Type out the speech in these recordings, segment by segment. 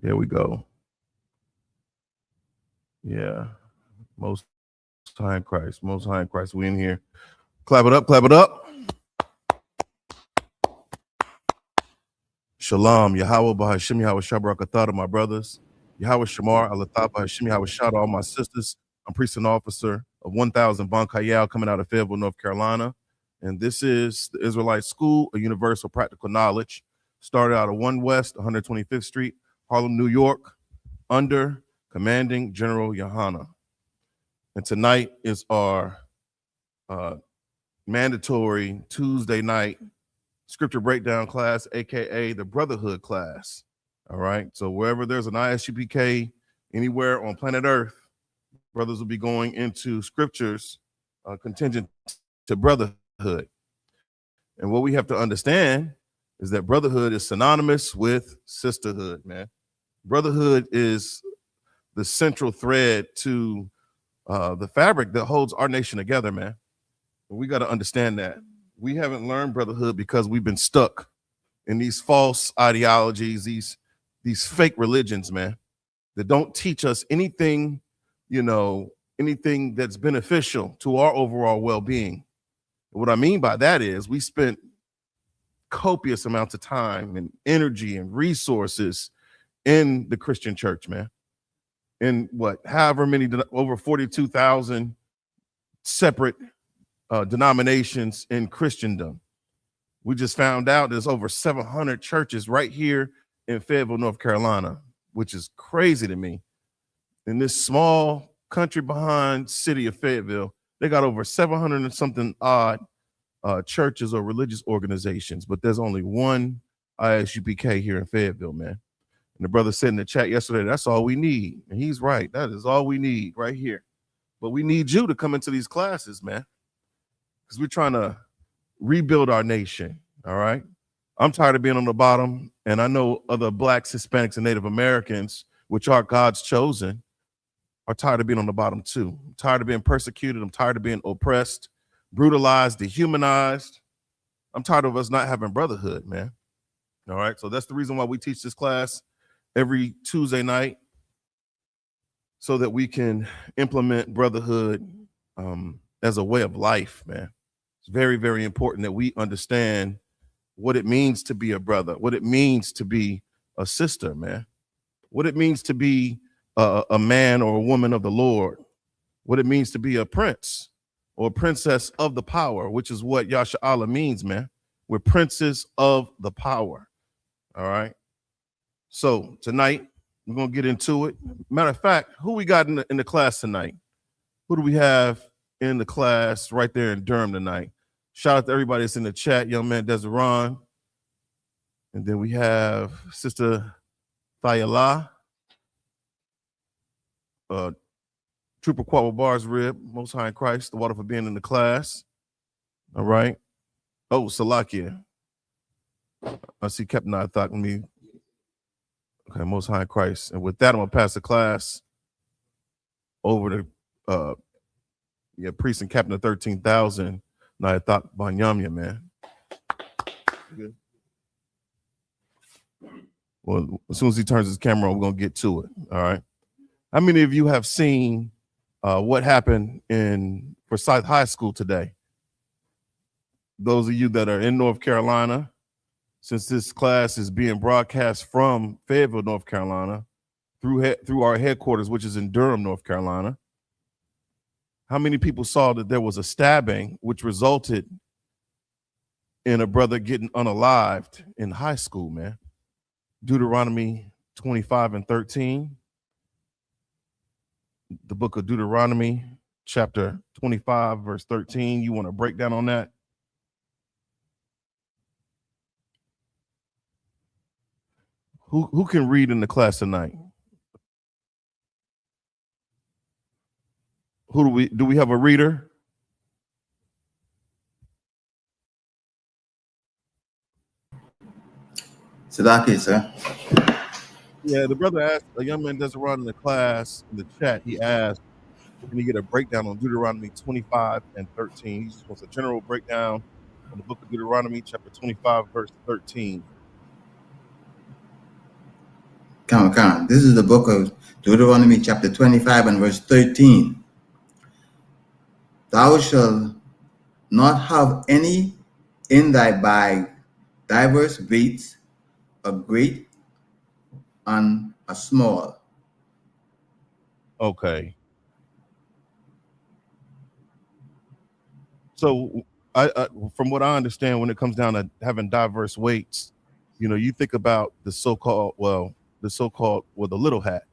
There we go. Yeah. Most high in Christ. Most high in Christ. We in here. Clap it up. Clap it up. Shalom. Yahweh Bahashim Yahweh Shabrakatah, my brothers. Yahweh Shamar Alatah Bahashim Yahweh Shah, all my sisters. I'm priest and officer of 1000 Bon Kayal coming out of Fayetteville, North Carolina. And this is the Israelite School of Universal Practical Knowledge. Started out of 1 West, 125th Street, Harlem, New York, under Commanding General YAHANNA. And tonight is our mandatory Tuesday night scripture breakdown class, aka the Brotherhood class. All right. So wherever there's an I.S.U.P.K. anywhere on planet Earth, brothers will be going into scriptures contingent to brotherhood. And what we have to understand is that brotherhood is synonymous with sisterhood, man. Brotherhood is the central thread to the fabric that holds our nation together, man. And we got to understand that. We haven't learned brotherhood because we've been stuck in these false ideologies, these fake religions, man, that don't teach us anything, anything that's beneficial to our overall well-being. What I mean by that is we spent copious amounts of time and energy and resources in the Christian church, man. In however many, over 42,000 separate denominations in Christendom. We just found out there's over 700 churches right here in Fayetteville, North Carolina, which is crazy to me. In this small country behind city of Fayetteville, they got over 700 and something odd churches or religious organizations, but there's only one I.S.U.P.K. here in Fayetteville, man. And the brother said in the chat yesterday, that's all we need. And he's right. That is all we need right here. But we need you to come into these classes, man, because we're trying to rebuild our nation. All right. I'm tired of being on the bottom. And I know other Blacks, Hispanics, and Native Americans, which are God's chosen, are tired of being on the bottom too. I'm tired of being persecuted. I'm tired of being oppressed, brutalized, dehumanized. I'm tired of us not having brotherhood, man. All right. So that's the reason why we teach this class every Tuesday night, so that we can implement brotherhood as a way of life, man. It's very, very important that we understand what it means to be a brother, what it means to be a sister, man, what it means to be a man or a woman of the Lord, what it means to be a prince or a princess of the power, which is what Yasha means, man. We're princes of the power. All right. So tonight we're gonna get into it. Matter of fact, who we got in the class tonight? Who do we have in the class right there in Durham tonight? Shout out to everybody that's in the chat. Young man Desiree, and then we have Sister Thayala, Trooper Quabble Bars Rib, Most High in Christ, the water for being in the class. All right. Oh, Salakia. I see Captain Nayathaq with me. Okay, Most High in Christ. And with that, I'm gonna pass the class over to Priest and Captain of 13,000, Nayathaq Banyamyan, man. Good. Well, as soon as he turns his camera on, we're gonna get to it. All right. How many of you have seen what happened in Forsyth High School today? Those of you that are in North Carolina, since this class is being broadcast from Fayetteville, North Carolina, through our headquarters, which is in Durham, North Carolina, how many people saw that there was a stabbing which resulted in a brother getting unalived in high school, man? Deuteronomy 25 and 13. The book of Deuteronomy, chapter 25, verse 13. You want to break down on that? Who can read in the class tonight? Who do we have a reader? Sadaki, sir. Yeah, the brother asked, a young man doesn't run in the class, in the chat, he asked, can you get a breakdown on Deuteronomy 25 and 13? He just wants a general breakdown on the book of Deuteronomy, chapter 25, verse 13. Come on. This is the book of Deuteronomy chapter 25 and verse 13. Thou shalt not have any in thy bag diverse weights, a great and a small. Okay. So I from what I understand, when it comes down to having diverse weights, you know, you think about the so-called the little hat,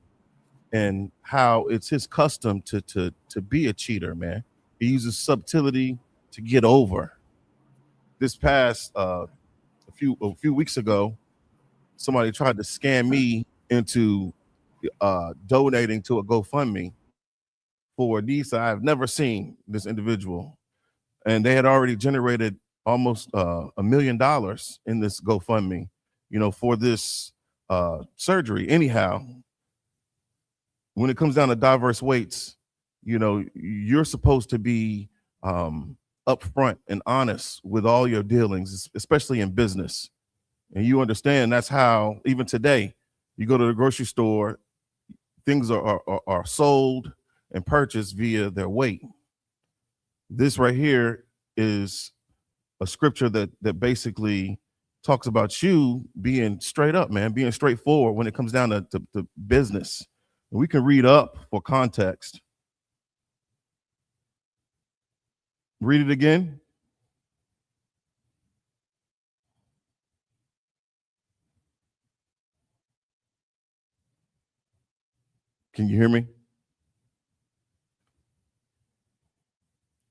and how it's his custom to be a cheater, man. He uses subtlety to get over. This past a few weeks ago, somebody tried to scam me into donating to a GoFundMe for a niece I've never seen this individual, and they had already generated almost $1 million in this GoFundMe, you know, for this surgery. Anyhow, when it comes down to diverse weights, you know, you're supposed to be upfront and honest with all your dealings, especially in business. And you understand that's how, even today, you go to the grocery store, things are sold and purchased via their weight. This right here is a scripture that basically talks about you being straight up, man, being straightforward when it comes down to business. And we can read up for context. Read it again. Can you hear me?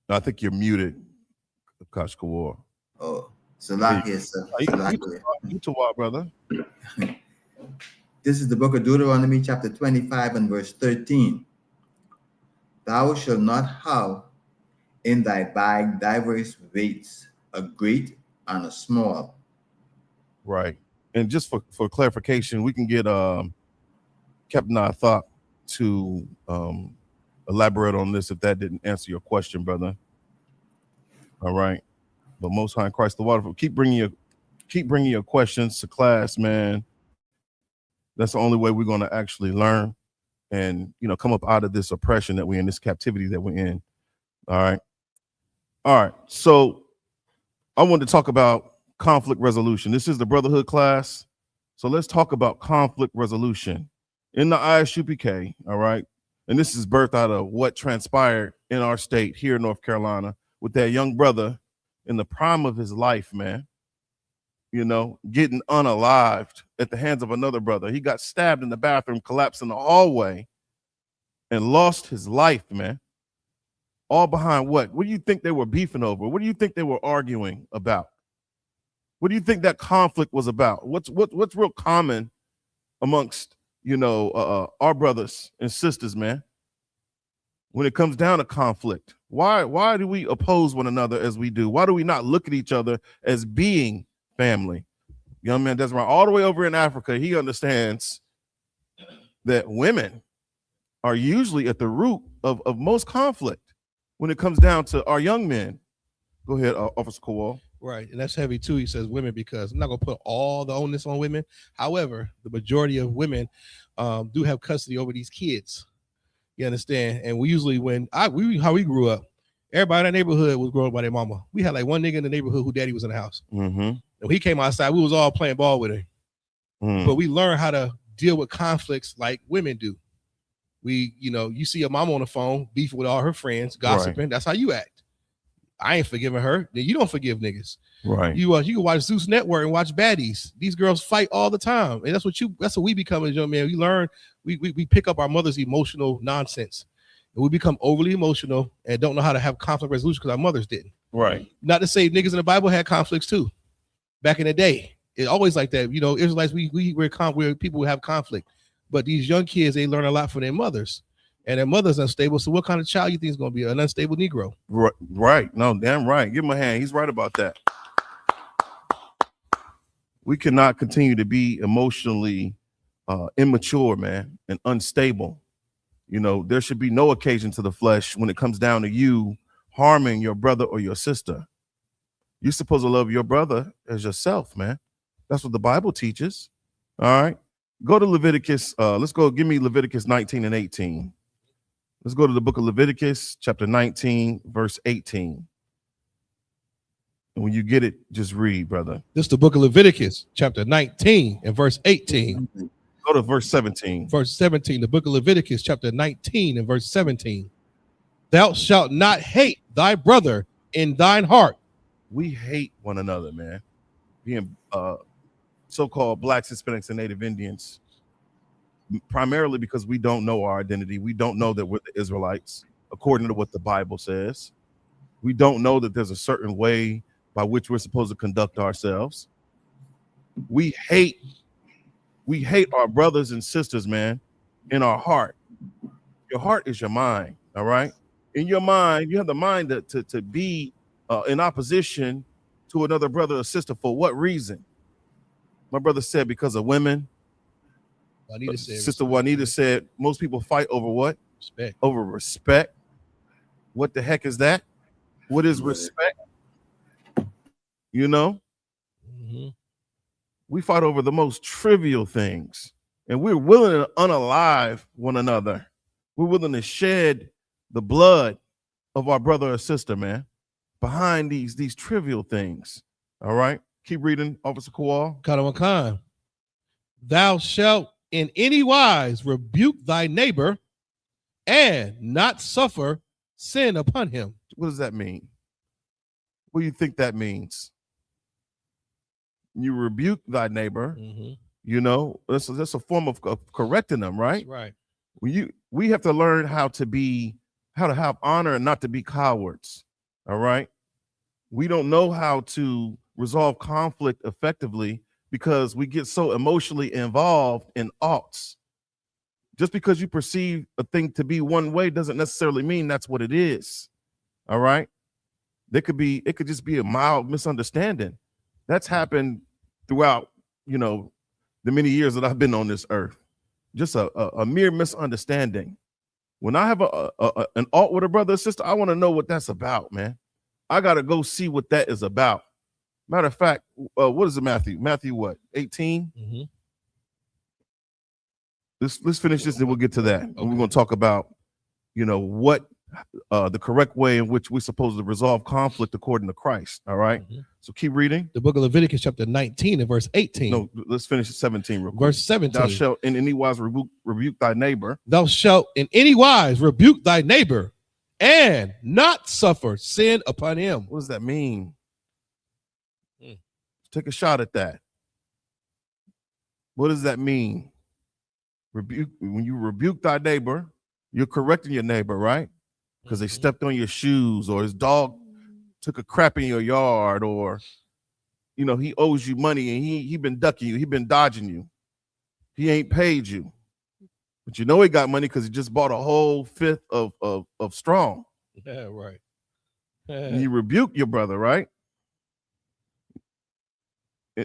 I think you're muted, Akash Kawar. Oh, Salakia, sir. You to what, brother? This is the book of Deuteronomy chapter 25 and verse 13. Thou shalt not have in thy bag diverse weights, a great and a small. Right. And just for clarification, we can get Captain Nayathaq to elaborate on this if that didn't answer your question, brother. All right. But Most High in Christ the Water, keep bringing your questions to class, man. That's the only way we're going to actually learn and, you know, come up out of this oppression that we're in, this captivity that we're in. All right. So I wanted to talk about conflict resolution. This is the Brotherhood class. So let's talk about conflict resolution in the I.S.U.P.K. All right. And this is birthed out of what transpired in our state here in North Carolina with that young brother in the prime of his life, man, you know, getting unalived at the hands of another brother. He got stabbed in the bathroom, collapsed in the hallway, and lost his life, man. All behind what? What do you think they were beefing over? What do you think they were arguing about? What do you think that conflict was about? What's real common amongst, you know, our brothers and sisters, man? When it comes down to conflict, why do we oppose one another as we do? Why do we not look at each other as being family? Young man Desmond, all the way over in Africa, he understands that women are usually at the root of most conflict when it comes down to our young men. Go ahead, Officer Kowal. Right, and that's heavy too. He says women because I'm not going to put all the onus on women. However, the majority of women do have custody over these kids. You understand? And we usually, how we grew up, everybody in the neighborhood was growing up by their mama. We had like one nigga in the neighborhood who daddy was in the house. Mm-hmm. And when he came outside, we was all playing ball with him. But we learned how to deal with conflicts like women do. We, you know, you see a mama on the phone beefing with all her friends, gossiping. Right. That's how you act. I ain't forgiving her. Then you don't forgive niggas. Right. You can watch Zeus Network and watch baddies. These girls fight all the time, and that's what we become as young men. We learn. We pick up our mother's emotional nonsense, and we become overly emotional and don't know how to have conflict resolution because our mothers didn't. Right. Not to say niggas in the Bible had conflicts too. Back in the day, it's always like that. You know, Israelites we're people who have conflict, but these young kids they learn a lot from their mothers. And their mother's unstable. So what kind of child you think is going to be? An unstable Negro? Right. No, damn right. Give him a hand. He's right about that. We cannot continue to be emotionally immature, man, and unstable. You know, there should be no occasion to the flesh when it comes down to you harming your brother or your sister. You're supposed to love your brother as yourself, man. That's what the Bible teaches. All right. Go to Leviticus. Let's go. Give me Leviticus 19 and 18. Let's go to the book of Leviticus, chapter 19, verse 18. And when you get it, just read, brother. This is the book of Leviticus, chapter 19 and verse 18. Go to verse 17. Verse 17, the book of Leviticus, chapter 19 and verse 17. Thou shalt not hate thy brother in thine heart. We hate one another, man. Being so-called blacks, Hispanics, and Native Indians, primarily because we don't know our identity. We don't know that we're the Israelites, according to what the Bible says. We don't know that there's a certain way by which we're supposed to conduct ourselves. We hate our brothers and sisters, man, in our heart. Your heart is your mind, all right? In your mind, you have the mind to be in opposition to another brother or sister. For what reason? My brother said because of women. Sister Juanita said most people fight over what? Respect. Over respect. What the heck is that? What is respect? You know? Mm-hmm. We fight over the most trivial things, and we're willing to unalive one another. We're willing to shed the blood of our brother or sister, man, behind these trivial things. All right? Keep reading, Officer Kowal. Khan. Thou shalt in any wise rebuke thy neighbor and not suffer sin upon him. What does that mean? What do you think that means? You rebuke thy neighbor. Mm-hmm. You know, that's a form of correcting them, right? Right. We have to learn how to have honor and not to be cowards. All right. We don't know how to resolve conflict effectively because we get so emotionally involved in oughts. Just because you perceive a thing to be one way doesn't necessarily mean that's what it is. All right. It could just be a mild misunderstanding. That's happened throughout, the many years that I've been on this earth. Just a mere misunderstanding. When I have an alt with a brother or sister, I want to know what that's about, man. I got to go see what that is about. Matter of fact, what is it, Matthew? Matthew what? 18? Mm-hmm. Let's finish this and we'll get to that. Okay. And we're going to talk about, what the correct way in which we're supposed to resolve conflict according to Christ. All right. Mm-hmm. So keep reading. The book of Leviticus, chapter 19 and verse 18. No, let's finish at 17 real quick. Verse 17. Thou shalt in any wise rebuke thy neighbor. Thou shalt in any wise rebuke thy neighbor and not suffer sin upon him. What does that mean? Take a shot at that. What does that mean? When you rebuke thy neighbor, you're correcting your neighbor, right? Because they stepped on your shoes, or his dog took a crap in your yard, or he owes you money and he been ducking you, he been dodging you, he ain't paid you, but he got money because he just bought a whole fifth of strong. Yeah, right. And you rebuke your brother, right?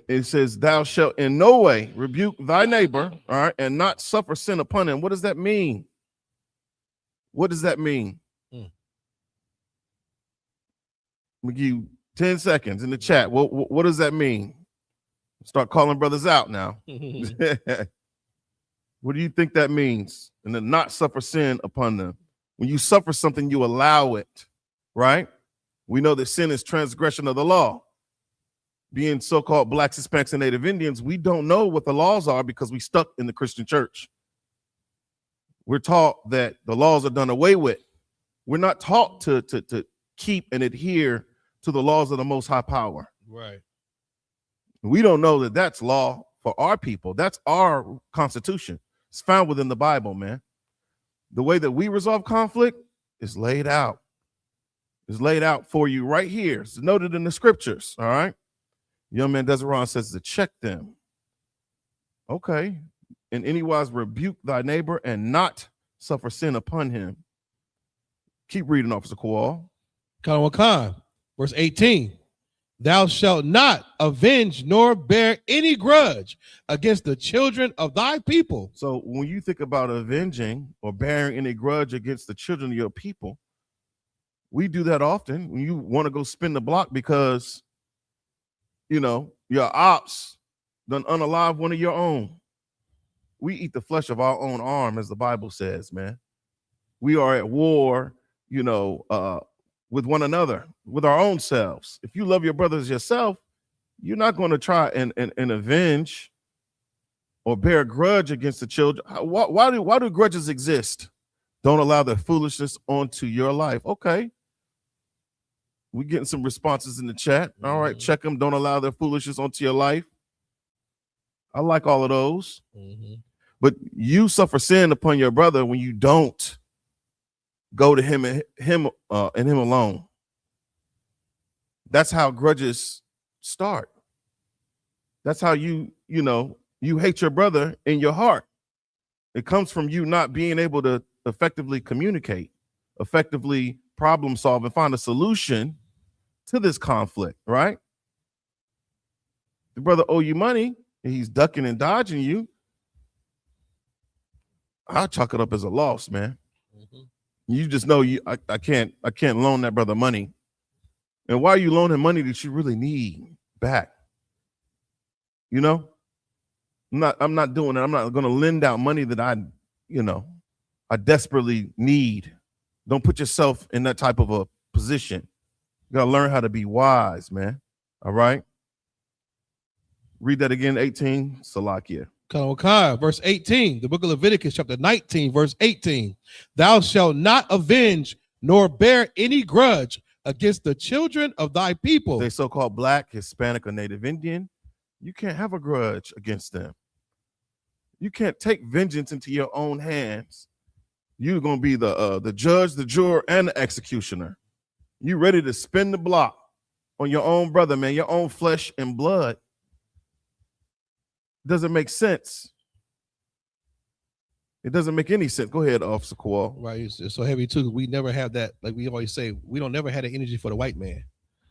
It says, thou shalt in no way rebuke thy neighbor, all right, and not suffer sin upon him. What does that mean? What does that mean? Let me give you 10 seconds in the chat. What does that mean? Start calling brothers out now. What do you think that means? And then not suffer sin upon them. When you suffer something, you allow it, right? We know that sin is transgression of the law. Being so-called blacks, Hispanics, and Native Indians, we don't know what the laws are because we stuck in the Christian church. We're taught that the laws are done away with. We're not taught to keep and adhere to the laws of the Most High Power. Right. We don't know that that's law for our people. That's our constitution. It's found within the Bible, man. The way that we resolve conflict is laid out. It's laid out for you right here. It's noted in the scriptures, all right? Young man Desiree says to check them. Okay. In any wise rebuke thy neighbor and not suffer sin upon him. Keep reading, Officer Kowal. Khan, verse 18. Thou shalt not avenge nor bear any grudge against the children of thy people. So when you think about avenging or bearing any grudge against the children of your people, we do that often when you want to go spin the block because your ops done unalive one of your own. we eat the flesh of our own arm, as the Bible says, man. We are at war, with one another, with our own selves. If you love your brothers yourself, you're not going to try and avenge or bear a grudge against the children. Why do grudges exist? Don't allow their foolishness onto your life. Okay. We're getting some responses in the chat. All right, check them. Don't allow their foolishness onto your life. I like all of those. But you suffer sin upon your brother when you don't go to him and him alone. That's how grudges start. That's how you hate your brother in your heart. It comes from you not being able to effectively communicate, effectively problem solve, and find a solution to this conflict, right? The brother owe you money and he's ducking and dodging you. I'll chalk it up as a loss, man. You just know I can't loan that brother money. And why are you loaning money that you really need back? I'm not doing it. I'm not going to lend out money that I desperately need. Don't put yourself in that type of a position. You got to learn how to be wise, man. All right. Read that again, 18, Salakia. Verse 18, the book of Leviticus, chapter 19, verse 18. Thou shalt not avenge nor bear any grudge against the children of thy people. They so-called Black, Hispanic, or Native Indian. You can't have a grudge against them. You can't take vengeance into your own hands. You're going to be the judge, the juror, and the executioner. You ready to spin the block on your own brother, man, your own flesh and blood. Doesn't make sense. It doesn't make any sense. Go ahead, Officer Kowal. Right, it's so heavy too. We never have that, like we always say, we don't never had the energy for the white man.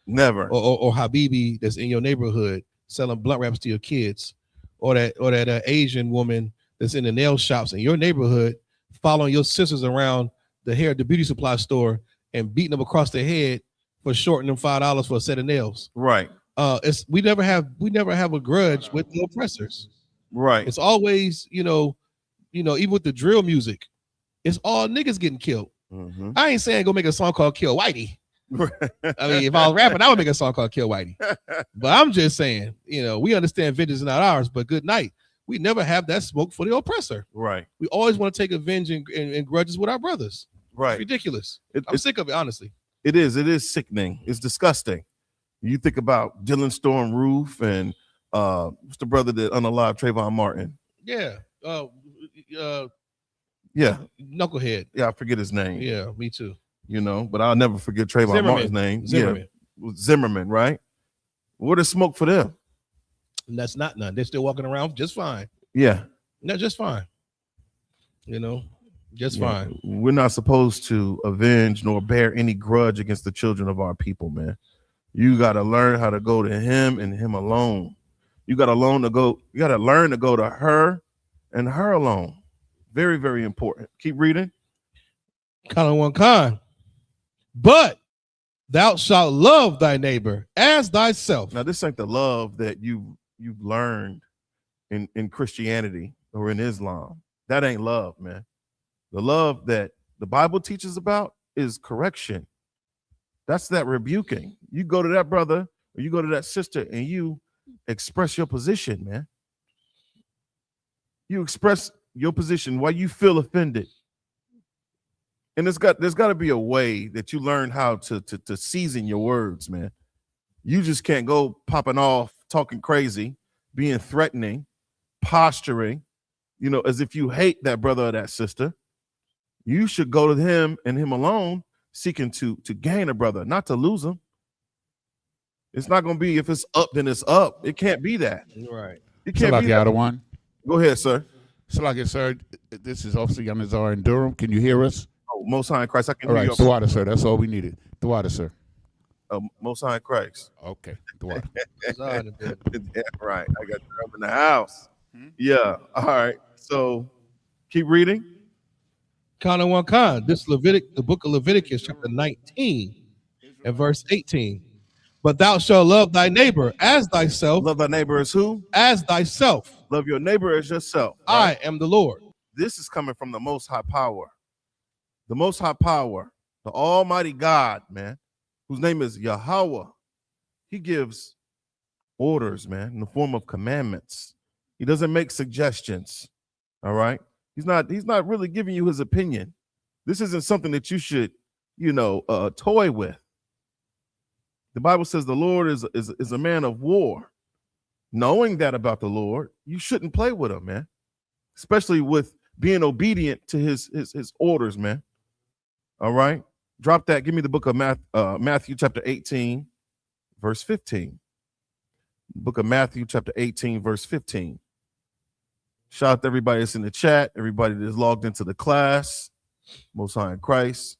Never. Or Habibi that's in your neighborhood selling blunt wraps to your kids, or that Asian woman that's in the nail shops in your neighborhood following your sisters around the beauty supply store and beating them across the head for shorting them $5 for a set of nails. Right. We never have a grudge with the oppressors. Right. It's always, even with the drill music, it's all niggas getting killed. I ain't saying go make a song called Kill Whitey. I mean, if I was rapping, I would make a song called Kill Whitey. But I'm just saying, we understand vengeance is not ours, but good night. We never have that smoke for the oppressor. Right. We always want to take revenge and grudges with our brothers. Right. It's ridiculous. I'm sick of it, honestly. It is. It is sickening. It's disgusting. You think about Dylan Storm Roof and what's the brother that unalived Trayvon Martin? Yeah. Yeah. Knucklehead. Yeah, I forget his name. Yeah, me too. But I'll never forget Trayvon Martin's name. Zimmerman. Yeah. Zimmerman, right? What is smoke for them? And that's not none. They're still walking around just fine. Yeah. No, just fine. Just fine. We're not supposed to avenge nor bear any grudge against the children of our people, man. You got to learn how to go to him and him alone. You got to learn to go to her and her alone. Very, very important. Keep reading. But thou shalt love thy neighbor as thyself. Now, this ain't the love that you've learned in Christianity or in Islam. That ain't love, man. The love that the Bible teaches about is correction. That's that rebuking. You go to that brother or you go to that sister and you express your position, man. You express your position, why you feel offended. And there's got to be a way that you learn how to season your words, man. You just can't go popping off, talking crazy, being threatening, posturing, as if you hate that brother or that sister. You should go to him and him alone, seeking to gain a brother, not to lose him. It's not going to be if it's up, then it's up. It can't be that. Right. It can't be that. One. Go ahead, sir. Salakia, sir. This is Officer Yanazar in Durham. Can you hear us? Oh, Most High in Christ. I can All hear right, you. the water, sir. That's all we needed. The water, sir. Most High in Christ. Okay, the water. Yeah, right. I got you up in the house. Yeah. All right. So keep reading. This the book of Leviticus, chapter 19 and verse 18. But thou shalt love thy neighbor as thyself, Love thy neighbor as who? as thyself. Love your neighbor as yourself. I Right? am the Lord. This is coming from the Most High Power. The Most High Power, the Almighty God, man, whose name is Yahweh. He gives orders, man, in the form of commandments. He doesn't make suggestions. All right. He's not really giving you his opinion. This isn't something that you should, toy with. The Bible says the Lord is a man of war. Knowing that about the Lord, you shouldn't play with him, man. Especially with being obedient to his orders, man. All right. Drop that. Give me the book of Matthew chapter 18, verse 15. Book of Matthew chapter 18, verse 15. Shout out to everybody that's in the chat, everybody that's logged into the class. Most High in Christ.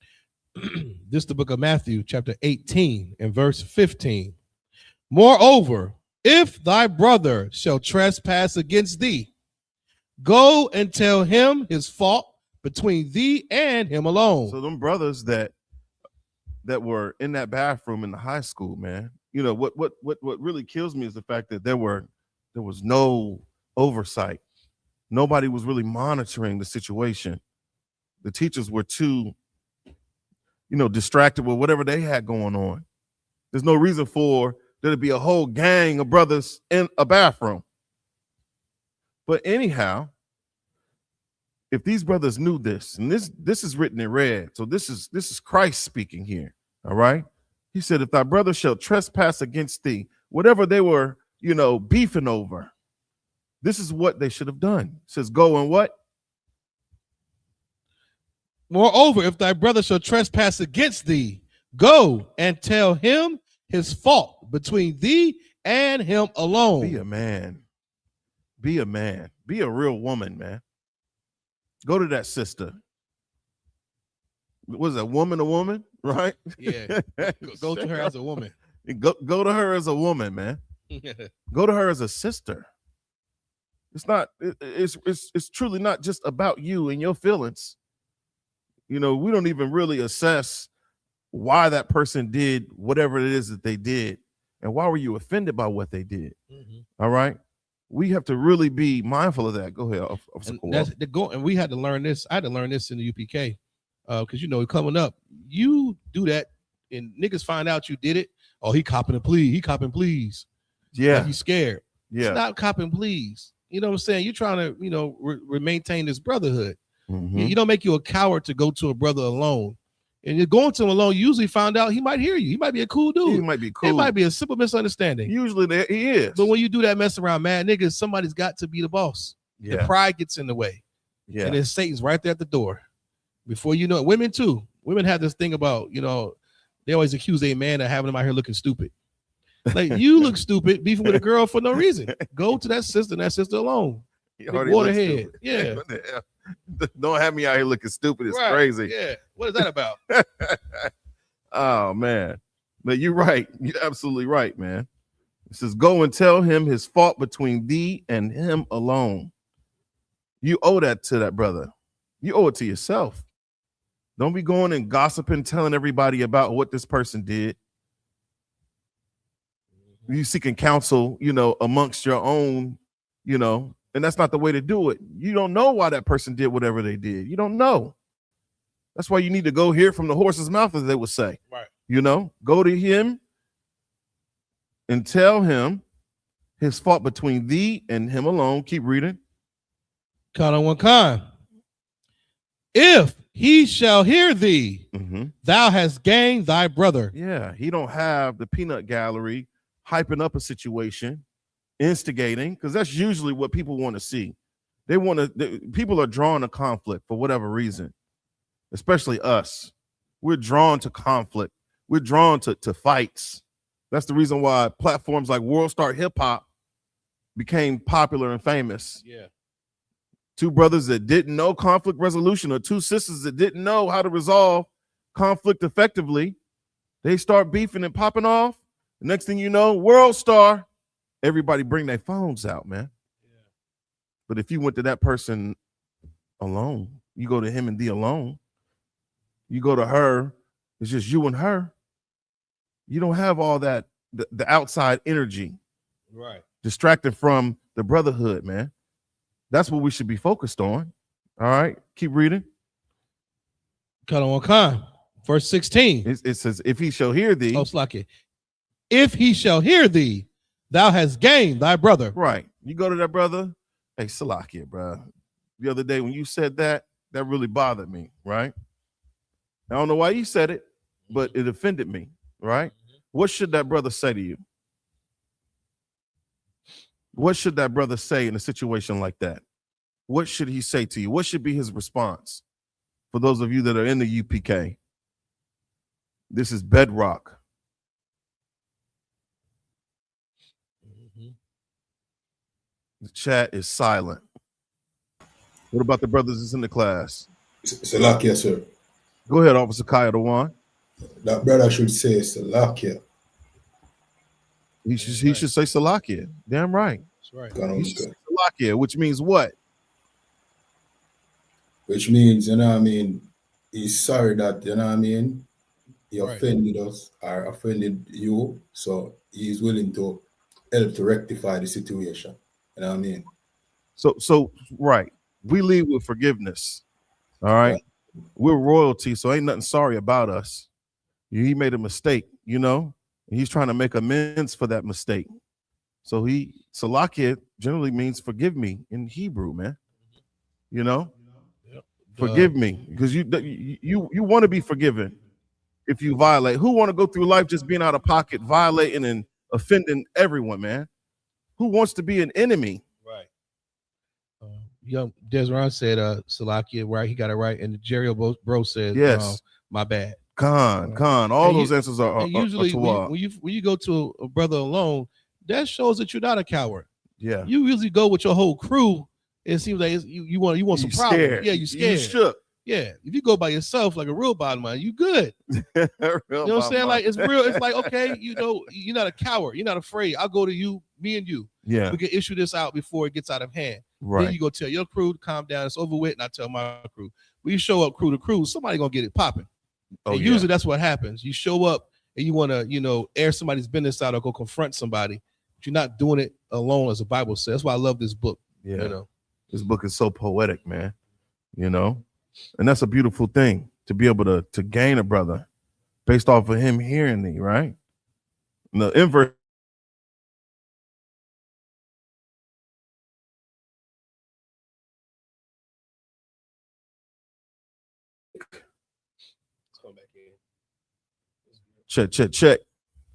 This is the book of Matthew, chapter 18, and verse 15. Moreover, if thy brother shall trespass against thee, go and tell him his fault between thee and him alone. So them brothers that were in that bathroom in the high school, man. What really kills me is the fact that there was no oversight. Nobody was really monitoring the situation. The teachers were too, distracted with whatever they had going on. There's no reason for there to be a whole gang of brothers in a bathroom. But anyhow, if these brothers knew this, and this is written in red, so this is Christ speaking here. All right. He said, if thy brother shall trespass against thee, whatever they were, beefing over, this is what they should have done. It says, go and what? Moreover, if thy brother shall trespass against thee, go and tell him his fault between thee and him alone. Be a man. Be a man. Be a real woman, man. Go to that sister. Was a woman, right? Yeah. Go to her as a woman. Go to her as a woman, man. Go to her as a sister. It's not. It's truly not just about you and your feelings. We don't even really assess why that person did whatever it is that they did, and why were you offended by what they did. All right. We have to really be mindful of that. Go ahead. And we had to learn this. I had to learn this in the UPK. Because coming up, you do that and niggas find out you did it. Oh, he copping a plea. He copping pleas. Yeah. Like he's scared. Yeah. Stop copping pleas. You know what I'm saying? You're trying to, maintain this brotherhood. Mm-hmm. You don't make you a coward to go to a brother alone. And you're going to him alone, you usually find out he might hear you. He might be a cool dude. He might be cool. It might be a simple misunderstanding. Usually he is. But when you do that mess around, man, niggas, somebody's got to be the boss. Yeah. The pride gets in the way. Yeah. And then Satan's right there at the door. Before you know it, women too. Women have this thing about, they always accuse a man of having them out here looking stupid. Like, you look stupid beefing with a girl for no reason. Go to that sister and that sister alone. Waterhead. Yeah. Don't have me out here looking stupid. It's right. Crazy. Yeah. What is that about? Oh, man. But you're right. You're absolutely right, man. It says, go and tell him his fault between thee and him alone. You owe that to that brother. You owe it to yourself. Don't be going and gossiping, telling everybody about what this person did. You seeking counsel, amongst your own, and that's not the way to do it. You don't know why that person did whatever they did. You don't know. That's why you need to go hear from the horse's mouth, as they would say. Right. Go to him and tell him his fault between thee and him alone. Keep reading. Count on one kind. If he shall hear thee, thou hast gained thy brother. Yeah, he don't have the peanut gallery hyping up a situation, instigating, because that's usually what people want to see. People are drawn to conflict for whatever reason, especially us. We're drawn to conflict. We're drawn to fights. That's the reason why platforms like World Star Hip Hop became popular and famous. Yeah. Two brothers that didn't know conflict resolution, or two sisters that didn't know how to resolve conflict effectively. They start beefing and popping off. The next thing you know, World Star, everybody bring their phones out, man. Yeah. But if you went to that person alone, you go to him and thee alone. You go to her, it's just you and her. You don't have all that the outside energy, Right. distracted from the brotherhood, man. That's what we should be focused on. All right, keep reading. Cut on Khan. Verse 16. It says, if he shall hear thee. Oh, Slaki. If he shall hear thee, thou hast gained thy brother. Right. You go to that brother. Hey, Salakia, bro. The other day when you said that, that really bothered me, right? I don't know why you said it, but it offended me, right? What should that brother say to you? What should that brother say in a situation like that? What should he say to you? What should be his response? For those of you that are in the UPK, this is bedrock. The chat is silent. What about the brothers that's in the class? Salakia, sir. Go ahead, Officer Kaya Dewan. That brother should say Salakia. He should say Salakia. Damn right. That's right. He should say Salakia, which means what? Which means, you know what I mean, he's sorry that, you know what I mean, he Right. offended us or offended you. So he's willing to help to rectify the situation. You know what I mean? So right. We lead with forgiveness. All right. Yeah. We're royalty, so ain't nothing sorry about us. He made a mistake, you know, and he's trying to make amends for that mistake. So Salakia generally means forgive me in Hebrew, man. You know, forgive me, because you want to be forgiven if you violate. Who want to go through life just being out of pocket, violating and offending everyone, man? Who wants to be an enemy? Right. Young Desron said Salakia, right? He got it right. And Jerry Bro said, yes, my bad. Khan. All those answers are usually when you go to a brother alone, that shows that you're not a coward. Yeah. You usually go with your whole crew. It seems like you want some problems. Yeah, you scared. You shook. Yeah. If you go by yourself like a real bottom line, you good. You know what I'm saying? Like it's real. It's like, okay, you know, you're not a coward. You're not afraid. I'll go to you, me and you. Yeah. We can issue this out before it gets out of hand. Right. Then you go tell your crew to calm down. It's over with. And I tell my crew. We show up crew to crew. Somebody gonna get it popping. And usually that's what happens. You show up and you want to, you know, air somebody's business out or go confront somebody. But you're not doing it alone, as the Bible says. That's why I love this book. Yeah. You know, this book is so poetic, man. You know, and that's a beautiful thing to be able to gain a brother based off of him hearing thee, right? And the inverse. Check.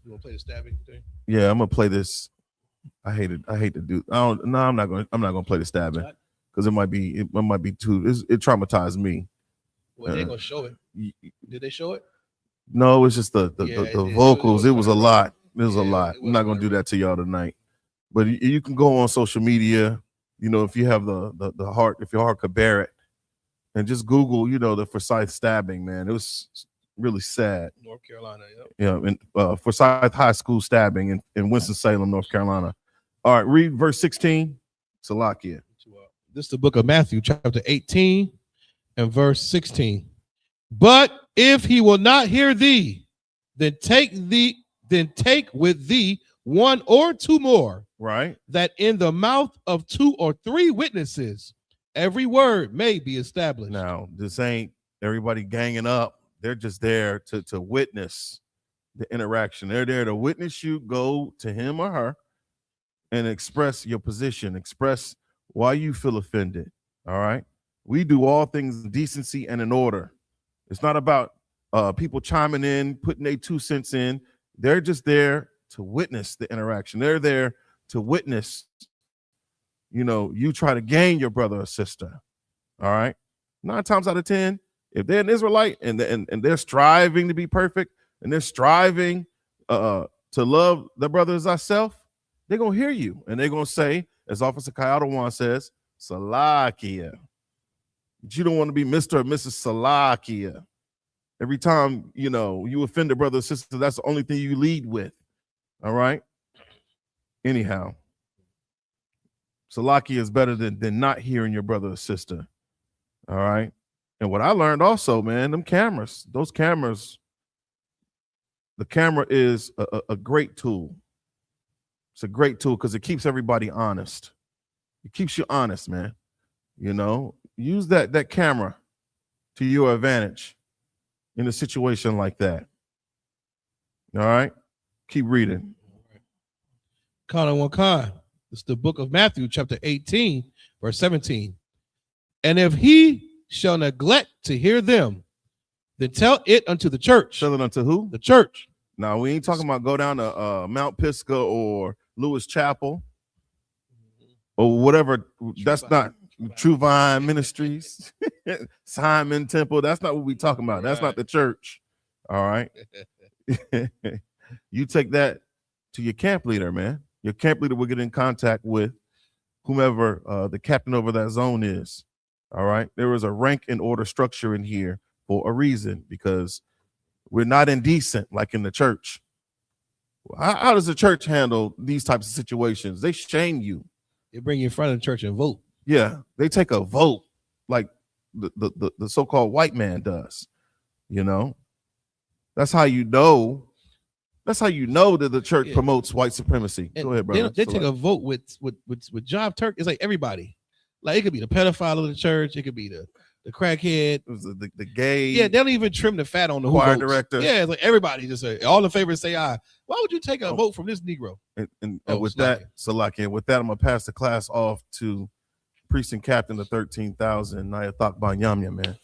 You want to play the stabbing thing? Yeah, I'm gonna play this. I hate to do. I'm not gonna play the stabbing because it might be too. It traumatized me. Well, they ain't gonna show it. Did they show it? No, it's just the vocals. It was a lot. It was a lot. it I'm not gonna do that to y'all tonight. But you can go on social media. You know, if you have the heart, if your heart could bear it, and just Google. You know, the Forsyth stabbing. Man, it was really sad. North Carolina, yeah. And Forsyth High School stabbing in Winston-Salem, North Carolina. All right, read verse 16. Salakia. This is the book of Matthew, chapter 18 and verse 16. But if he will not hear thee, then take with thee one or two more. Right. That in the mouth of two or three witnesses, every word may be established. Now, this ain't everybody ganging up. They're just there to witness the interaction. They're there to witness you go to him or her and express your position, express why you feel offended. All right. We do all things in decency and in order. It's not about people chiming in, putting their 2 cents in. They're just there to witness the interaction. They're there to witness, you know, you try to gain your brother or sister. All right. 9 times out of 10, if they're an Israelite and they're striving to be perfect and they're striving to love their brother as thyself, they're going to hear you and they're going to say, as Officer Kayadawan says, Salakia. But you don't want to be Mr. or Mrs. Salakia. Every time, you know, you offend a brother or sister, that's the only thing you lead with. All right. Anyhow, Salakia is better than not hearing your brother or sister. All right. And what I learned also, man, those cameras, the camera is a great tool. It's a great tool because it keeps everybody honest. It keeps you honest, man. You know, use that camera to your advantage in a situation like that. All right, keep reading. Con one con. It's the book of Matthew, chapter 18, verse 17. And if he shall neglect to hear them, then tell it unto the church. Tell it unto who? The church. Now, we ain't talking about go down to Mount Pisgah or Lewis Chapel or whatever. That's not True Vine Ministries, Simon Temple. That's not what we talking about. That's not the church. All right. You take that to your camp leader, man. Your camp leader will get in contact with whomever the captain over that zone is. All right. There is a rank and order structure in here for a reason, because we're not indecent like in the church. How does the church handle these types of situations? They shame you. They bring you in front of the church and vote. Yeah, they take a vote like the so-called white man does. You know, that's how you know. That's how you know that the church promotes white supremacy. And go ahead, brother. They take a vote with Job Turk. It's like everybody. Like it could be the pedophile of the church. It could be the crackhead. It was the gay. Yeah, they don't even trim the fat on the choir who votes. director. Yeah, it's like everybody just say all the favorites say aye. Why would you take a vote from this Negro? And with that, Salaki, with that, I'm gonna pass the class off to Priest and Captain of 13,000, Nayathaq Banyamyan, man.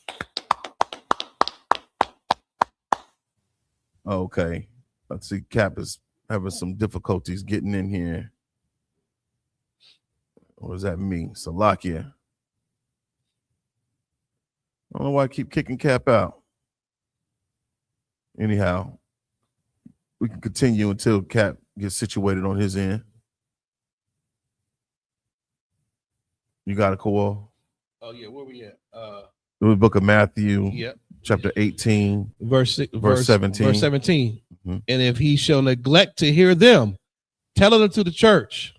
Okay, let's see. Cap is having some difficulties getting in here. What does that mean? Salakia. I don't know why I keep kicking Cap out. Anyhow, we can continue until Cap gets situated on his end. You got it, Kowal? Oh, yeah, where we at? The book of Matthew, Yep. chapter 18, verse 17. Verse 17. Mm-hmm. And if he shall neglect to hear them, tell it unto the church.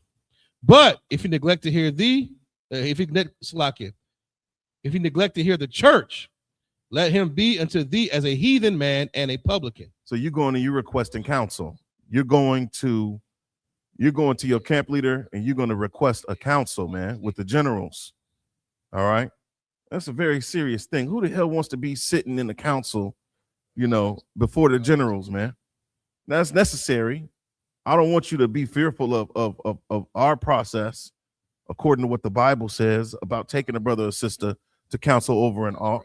But if he neglect to hear thee, if he neglect to hear the church, let him be unto thee as a heathen man and a publican. So you're going and you're requesting counsel. You're going to your camp leader and you're going to request a council, man, with the generals. All right. That's a very serious thing. Who the hell wants to be sitting in the council, you know, before the generals, man? That's necessary. I don't want you to be fearful of our process, according to what the Bible says about taking a brother or sister to counsel over an alt.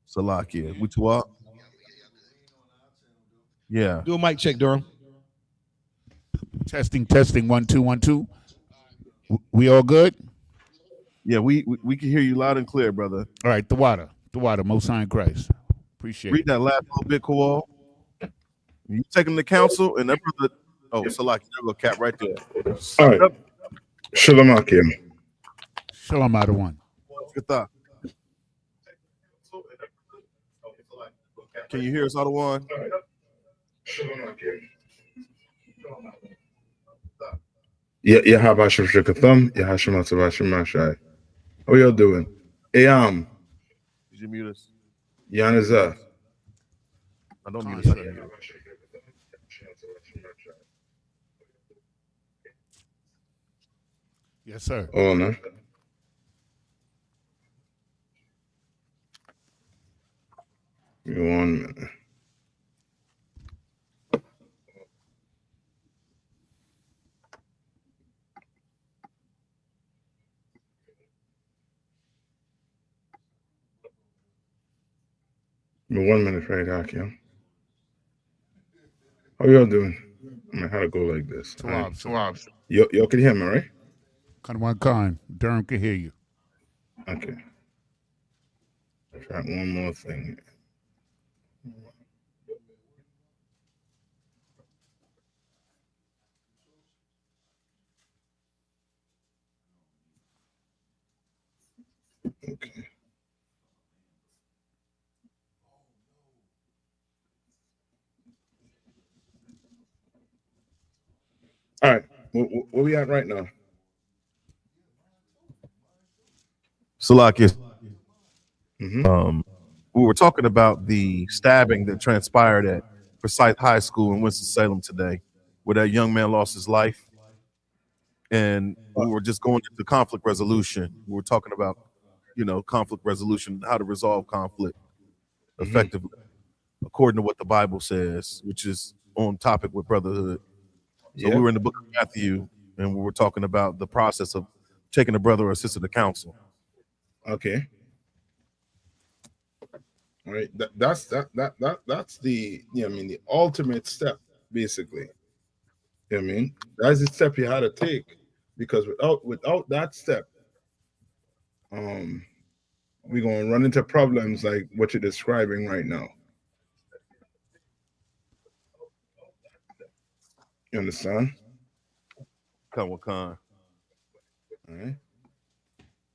Salakia. We two up? Yeah. Do a mic check, Durham. Testing, 1 2 1 2. We all good? Yeah, we can hear you loud and clear, brother. All right, the water, Most High in Christ. Appreciate Read that last little bit, Kowal. You take him to council, and that brother. Oh, Salaki, there go Cap right there. All right. Shalom Akim. Shalom out of one. Good thought. Can you hear us, Ottawa? Shalom Akim. Yahabashim Shakatham, Yahashim Atzavashim Mashai. How y'all doing? Hey, did you mute us? Yanaza. I don't mute us. Yes, sir. Oh, no. Give me 1 minute. Give me 1 minute, right, Hakim. How y'all doing? I mean, how to go like this? Swabs. Y'all can hear me, right? Con. Durham can hear you. Okay. Try one more thing. Okay. All right. Where we at right now? Salaki. we were talking about the stabbing that transpired at Forsyth High School in Winston-Salem today, where that young man lost his life. And we were just going into conflict resolution. We were talking about, conflict resolution, how to resolve conflict effectively, according to what the Bible says, which is on topic with brotherhood. So we were in the book of Matthew, and we were talking about the process of taking a brother or sister to counsel. Okay. All right. That's the the ultimate step, basically. That's the step you had to take, because without that step, we're gonna run into problems like what you're describing right now. You understand? Come with con. All right.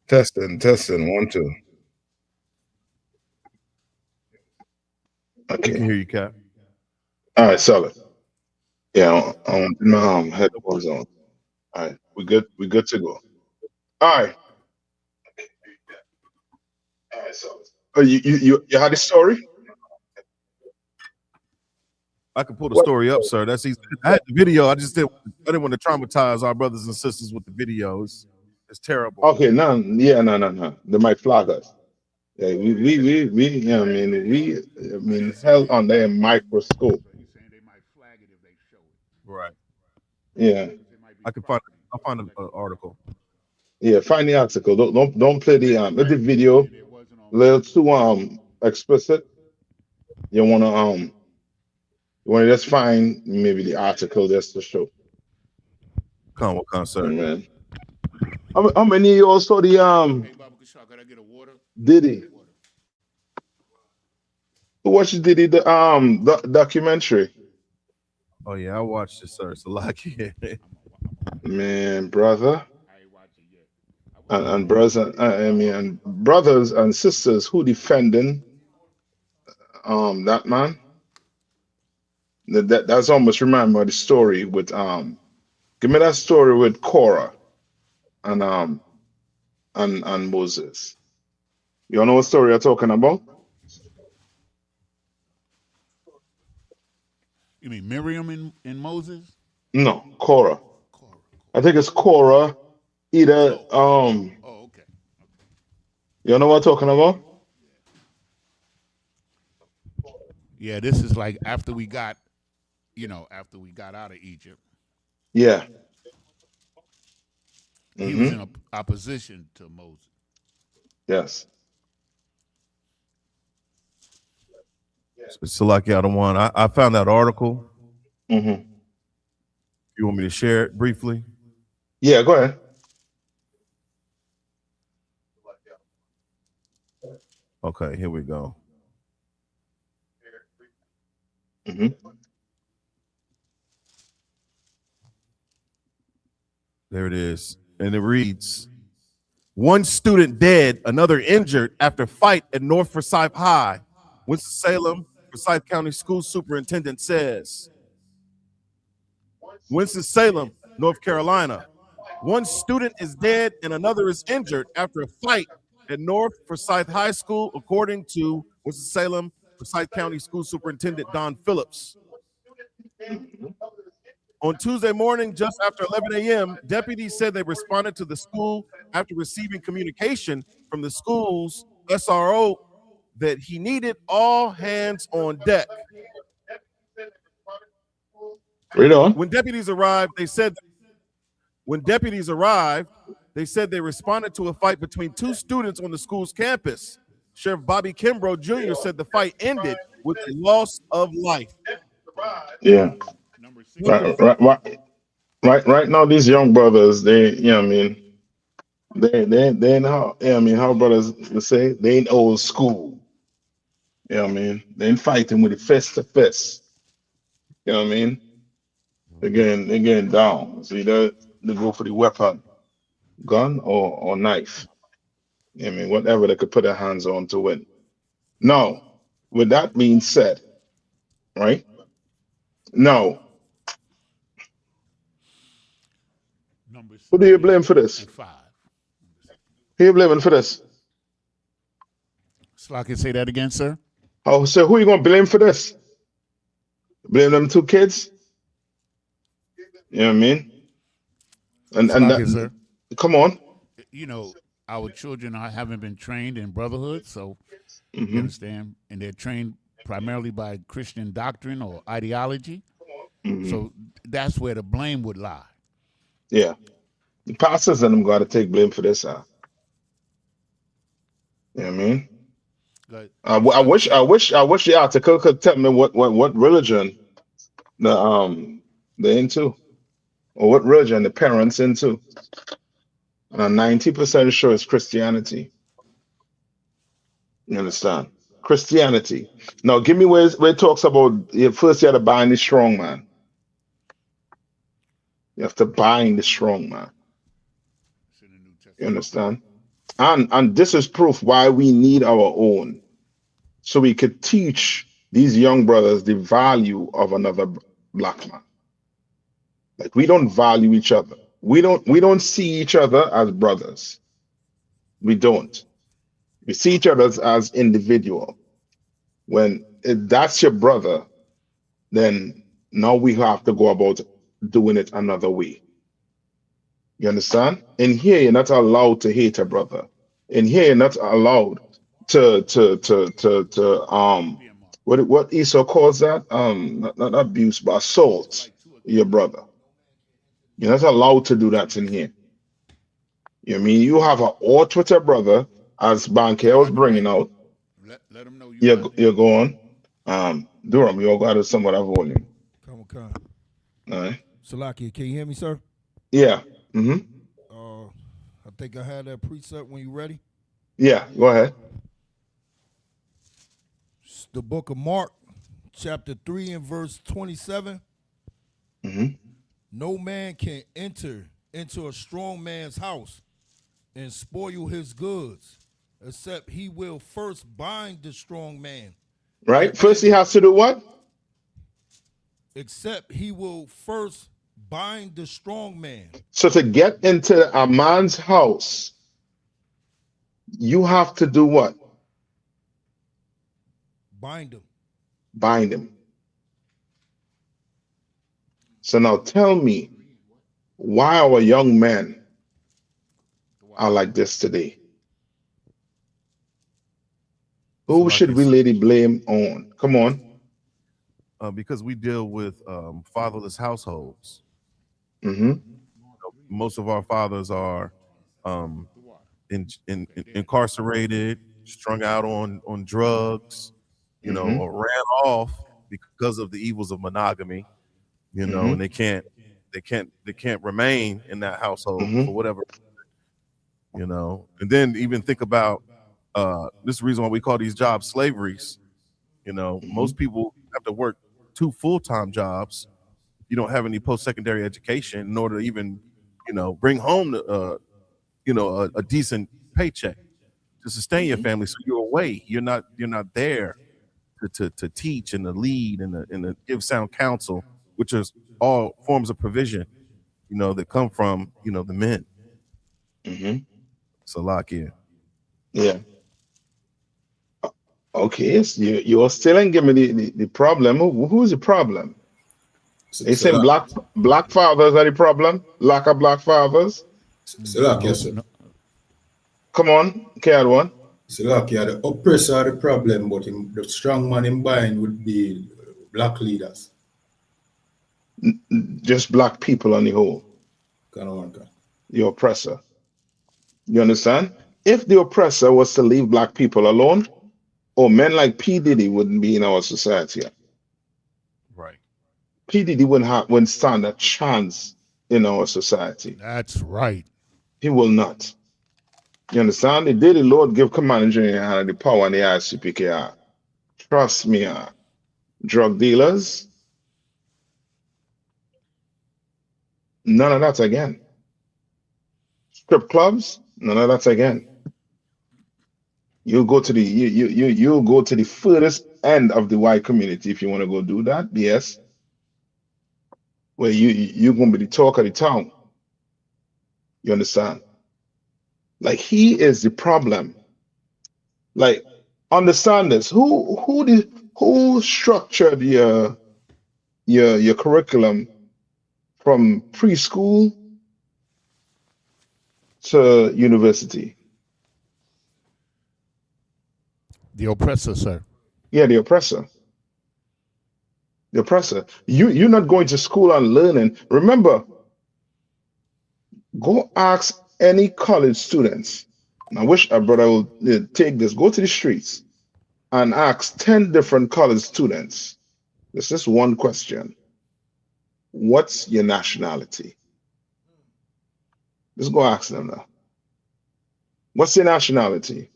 Testing, 1, 2. I Okay. can hear you, Cap. All right, solid. Yeah, I want my headphones on. All right, we good. We good to go. All right. All right, solid. Oh, you had a story? I can pull the story up, sir. That's easy. I had the video. I didn't want to traumatize our brothers and sisters with the video. It's terrible. Okay, no. They might flag us. Yeah, we held under a microscope. He's saying they might flag it if they show it. Right. Yeah. I'll find an article. Yeah, find the article. Don't play the video. Little too explicit. You wanna just find maybe the article just to show. Come with con, sir. Man. How many of you all saw the Hey, Baba Kishar, can I get a water? Diddy? Who watched Diddy the documentary? Oh yeah, I watched it, sir. It's a lot. Man, brother. I ain't watched it yet. And brothers, and brothers and sisters who defending that man. That's almost remember the story with give me that story with Korah and Moses. You all know what story I'm talking about? You mean Miriam and Moses? No, Korah. I think it's Korah. Either Oh, okay. You know what I'm talking about? Yeah, this is like after we got out of Egypt. Yeah. He was in opposition to Moses. Yes. Salaki out of one. I found that article. Mm-hmm. You want me to share it briefly? Yeah, go ahead. Okay, here we go. Mm-hmm. There it is. And it reads, one student dead, another injured after fight at North Forsyth High. Winston-Salem, Forsyth County School Superintendent says. Winston-Salem, North Carolina. One student is dead and another is injured after a fight at North Forsyth High School, according to Winston-Salem, Forsyth County School Superintendent Don Phillips. On Tuesday morning, just after 11 a.m., deputies said they responded to the school after receiving communication from the school's SRO that he needed all hands on deck. Read on. When deputies arrived, they said they responded to a fight between two students on the school's campus. Sheriff Bobby Kimbrough Jr. said the fight ended with the loss of life. Yeah. Right now, these young brothers, they know, how brothers would say, they ain't old school. You know what I mean? They ain't fighting with it fist to fist. You know what I mean? They're getting down. So either they go for the weapon, gun or knife. You know what I mean? Whatever they could put their hands on to win. Now, with that being said, right? Now, who do you blame for this? Who you blaming for this? So I can say that again, sir. Oh, so who you gonna blame for this? Blame them 2 kids? You know what I mean? And Slocky, sir. come on. You know, our children haven't been trained in brotherhood, so you Mhm. understand, and they're trained primarily by Christian doctrine or ideology. Mhm. So that's where the blame would lie. Yeah. The pastors and them got to take blame for this. You know what I mean? But I wish the article could tell me what religion they're into, or what religion the parents into. And I'm 90% sure it's Christianity. You understand? Christianity. Now, give me where it talks about first you have to bind the strong man. You have to bind the strong man. it's in the New Testament. You understand? And this is proof why we need our own, so we could teach these young brothers the value of another black man. Like, we don't value each other. We don't see each other as brothers. We don't. We see each other as individual. When that's your brother, then now we have to go about doing it another way. You understand? In here, you're not allowed to hate a brother. In here, you're not allowed to what Esau calls that? Not abuse, but assault your brother. You're not allowed to do that in here. You know what I mean? You have an ought with a brother, as Banker was bringing out. Let them know You're going. Durham, you all got to somewhat of volume. Come. All right. Salaki, can you hear me, sir? Yeah. Mm-hmm. I think I had that precept when you ready. Yeah, go ahead. It's the book of Mark, chapter 3 and verse 27. Mm-hmm. No man can enter into a strong man's house and spoil his goods, except he will first bind the strong man. Right? First he has to do what? Except he will first bind the strong man. So to get into a man's house, you have to do what? Bind him. Bind him. So now tell me why our young men are like this today. Who should we lay the blame on? Come on. Because we deal with fatherless households. Mm-hmm. Most of our fathers are incarcerated, strung out on drugs, you know, Mm-hmm. or ran off because of the evils of monogamy, you know, Mm-hmm. and they can't remain in that household Mm-hmm. for whatever, you know. And then even think about this is the reason why we call these jobs slaveries. You know, Mm-hmm. most people have to work 2 full-time jobs. You don't have any post-secondary education in order to even, you know, bring home a decent paycheck to sustain your family. So you're away. You're not there to teach and to lead and to give sound counsel, which is all forms of provision, you know, that come from, you know, the men. Mm-hmm. So lock in. Yeah. Okay, so you're still ain't giving me the problem. Who's the problem? They saying black fathers are the problem? Lack of black fathers? Salaki, sir. Come on, carry one. Salaki, the oppressor are the problem, but the strong man in bind would be black leaders. Just black people on the whole. The oppressor. You understand? If the oppressor was to leave black people alone, men like P. Diddy wouldn't be in our society. Right. P. Diddy wouldn't stand a chance in our society. That's right. He will not. You understand? The day the Lord give command and the power and the I.S.U.P.K. Trust me, drug dealers, none of that again. Strip clubs, none of that again. You go to you go to the furthest end of the white community if you want to go do that. Yes, where you're gonna be the talk of the town. You understand? Like, he is the problem. Like, understand this. Who structured your curriculum from preschool to university? The oppressor, sir. Yeah, the oppressor. The oppressor. You're not going to school and learning. Remember, go ask any college students. And I wish a brother would take this. Go to the streets and ask 10 different college students. This is one question. What's your nationality? Just go ask them now. What's your nationality?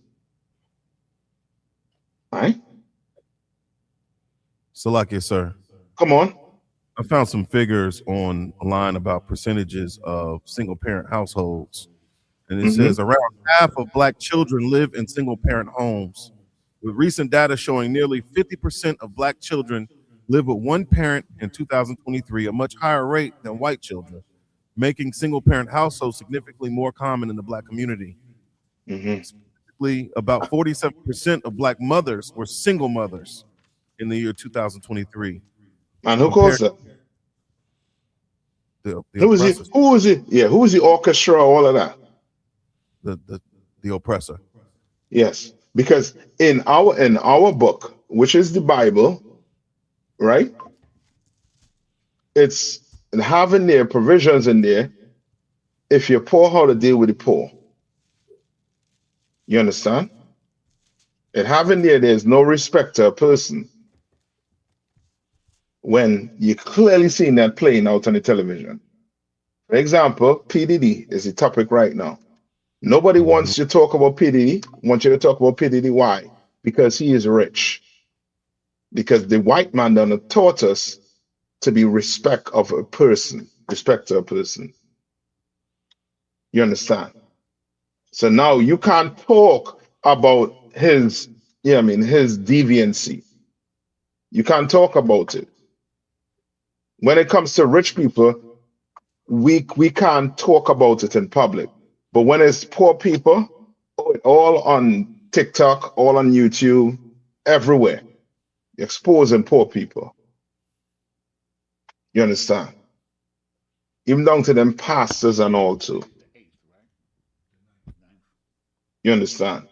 All right? Salakia, sir. Come on. I found some figures online about percentages of single parent households. And it says around half of Black children live in single parent homes, with recent data showing nearly 50% of Black children live with one parent in 2023, a much higher rate than white children, making single parent households significantly more common in the Black community. Specifically, about 47% of Black mothers were single mothers in the year 2023. And who calls that? The Who is it? Who is it? Yeah, who is the orchestra? All of that. The oppressor. Yes, because in our book, which is the Bible, right? It's having their provisions in there. If you're poor, how to deal with the poor. You understand? It having there's no respect to a person. When you clearly seen that playing out on the television. For example, PDD is the topic right now. Nobody wants to talk about PDD. Wants you to talk about PDD. Why? Because he is rich. Because the white man done taught us to be respect of a person, respect to a person. You understand? So now you can't talk about his deviancy. You can't talk about it. When it comes to rich people, we can't talk about it in public. But when it's poor people, all on TikTok, all on YouTube, everywhere, exposing poor people. You understand? Even down to them pastors and all too. You understand?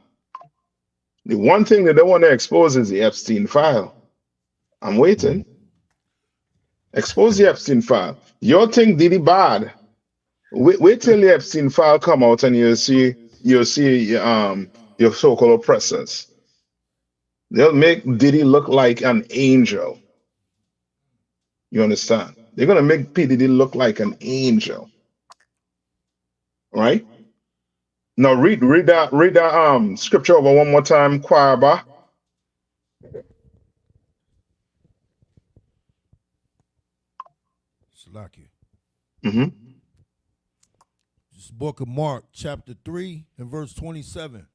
The one thing that they want to expose is the Epstein file. I'm waiting. Expose the Epstein file. Your thing did it bad. Wait till the Epstein file come out and you'll see your so-called oppressors. They'll make Diddy look like an angel. You understand? They're gonna make P. Diddy look like an angel. Right? Now read that scripture over one more time, Kwaba. Salakia. Mm-hmm. This book of Mark, chapter 3 and verse 27.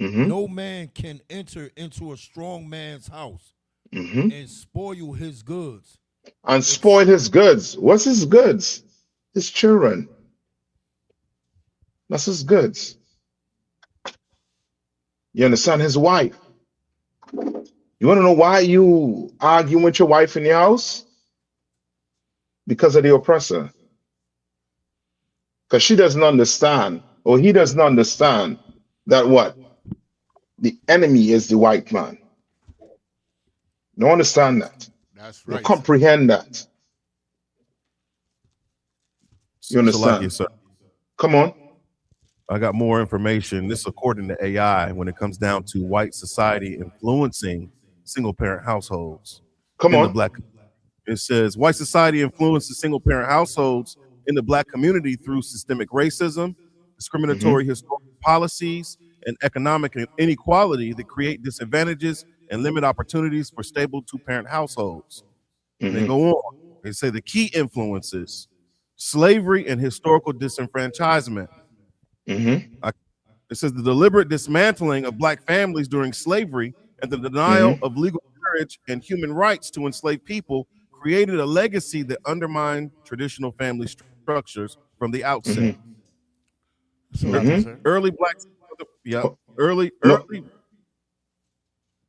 Mm-hmm. No man can enter into a strong man's house Mm-hmm. and spoil his goods. And spoil his goods. What's his goods? His children. That's his goods. You understand? His wife. You want to know why you argue with your wife in your house? Because of the oppressor. Because she doesn't understand, or he doesn't understand that what? The enemy is the white man. You don't understand that. That's You right. comprehend that. You understand? Salakia, sir. Come on. I got more information. This according to AI when it comes down to white society influencing single parent households Come in the on. Black. It says white society influences single parent households in the Black community through systemic racism, discriminatory historical policies, and economic inequality that create disadvantages and limit opportunities for stable two-parent households. And they go on. They say the key influences: slavery and historical disenfranchisement. It says the deliberate dismantling of Black families during slavery and the denial of legal marriage and human rights to enslaved people created a legacy that undermined traditional family structures from the outset. Salakia, sir. Early Black, No.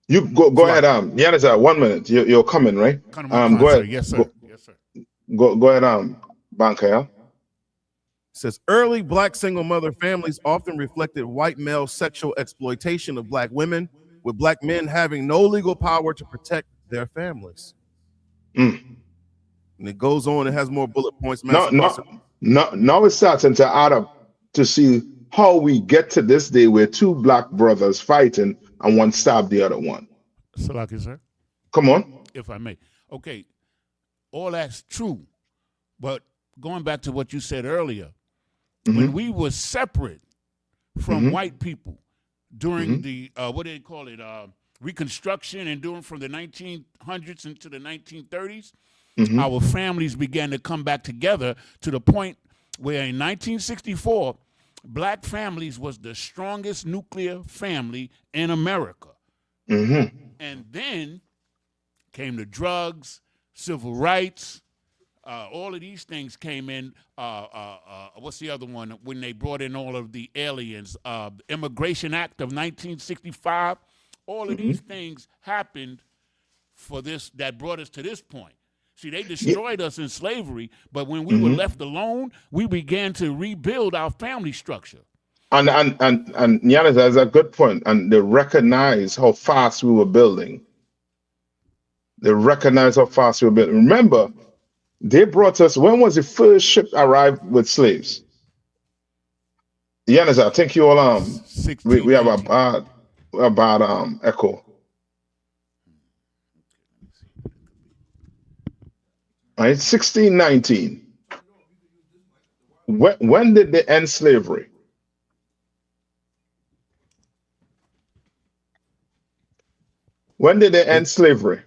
You go ahead. Salaki. Yanisa, 1 minute. You're coming, right? Go Sir. ahead. Yes, sir. Yes, sir. Go ahead. Banka. It says early black single mother families often reflected white male sexual exploitation of black women, with black men having no legal power to protect their families. Mm. And it goes on, it has more bullet points. Now, Master Parser. now it's starting to add up to see how we get to this day where two black brothers fighting and one stabbed the other one. Salaki, sir. Come on. If I may. Okay, all that's true. But going back to what you said earlier, when we were separate from white people during the, what do they call it, Reconstruction, and during from the 1900s into the 1930s, our families began to come back together to the point where in 1964, black families was the strongest nuclear family in America. And then came the drugs, civil rights, all of these things came in. What's the other one? When they brought in all of the aliens, Immigration Act of 1965. All of these things happened for this, that brought us to this point. See, they destroyed us in slavery, but when we were left alone, we began to rebuild our family structure. And Yanis, that's a good point. And they recognize how fast we were building. They recognize how fast we were building. Remember, they brought us, when was the first ship arrived with slaves? Yanis, I think you all we have a bad echo. All right, 1619. When did they end slavery? When did they end slavery?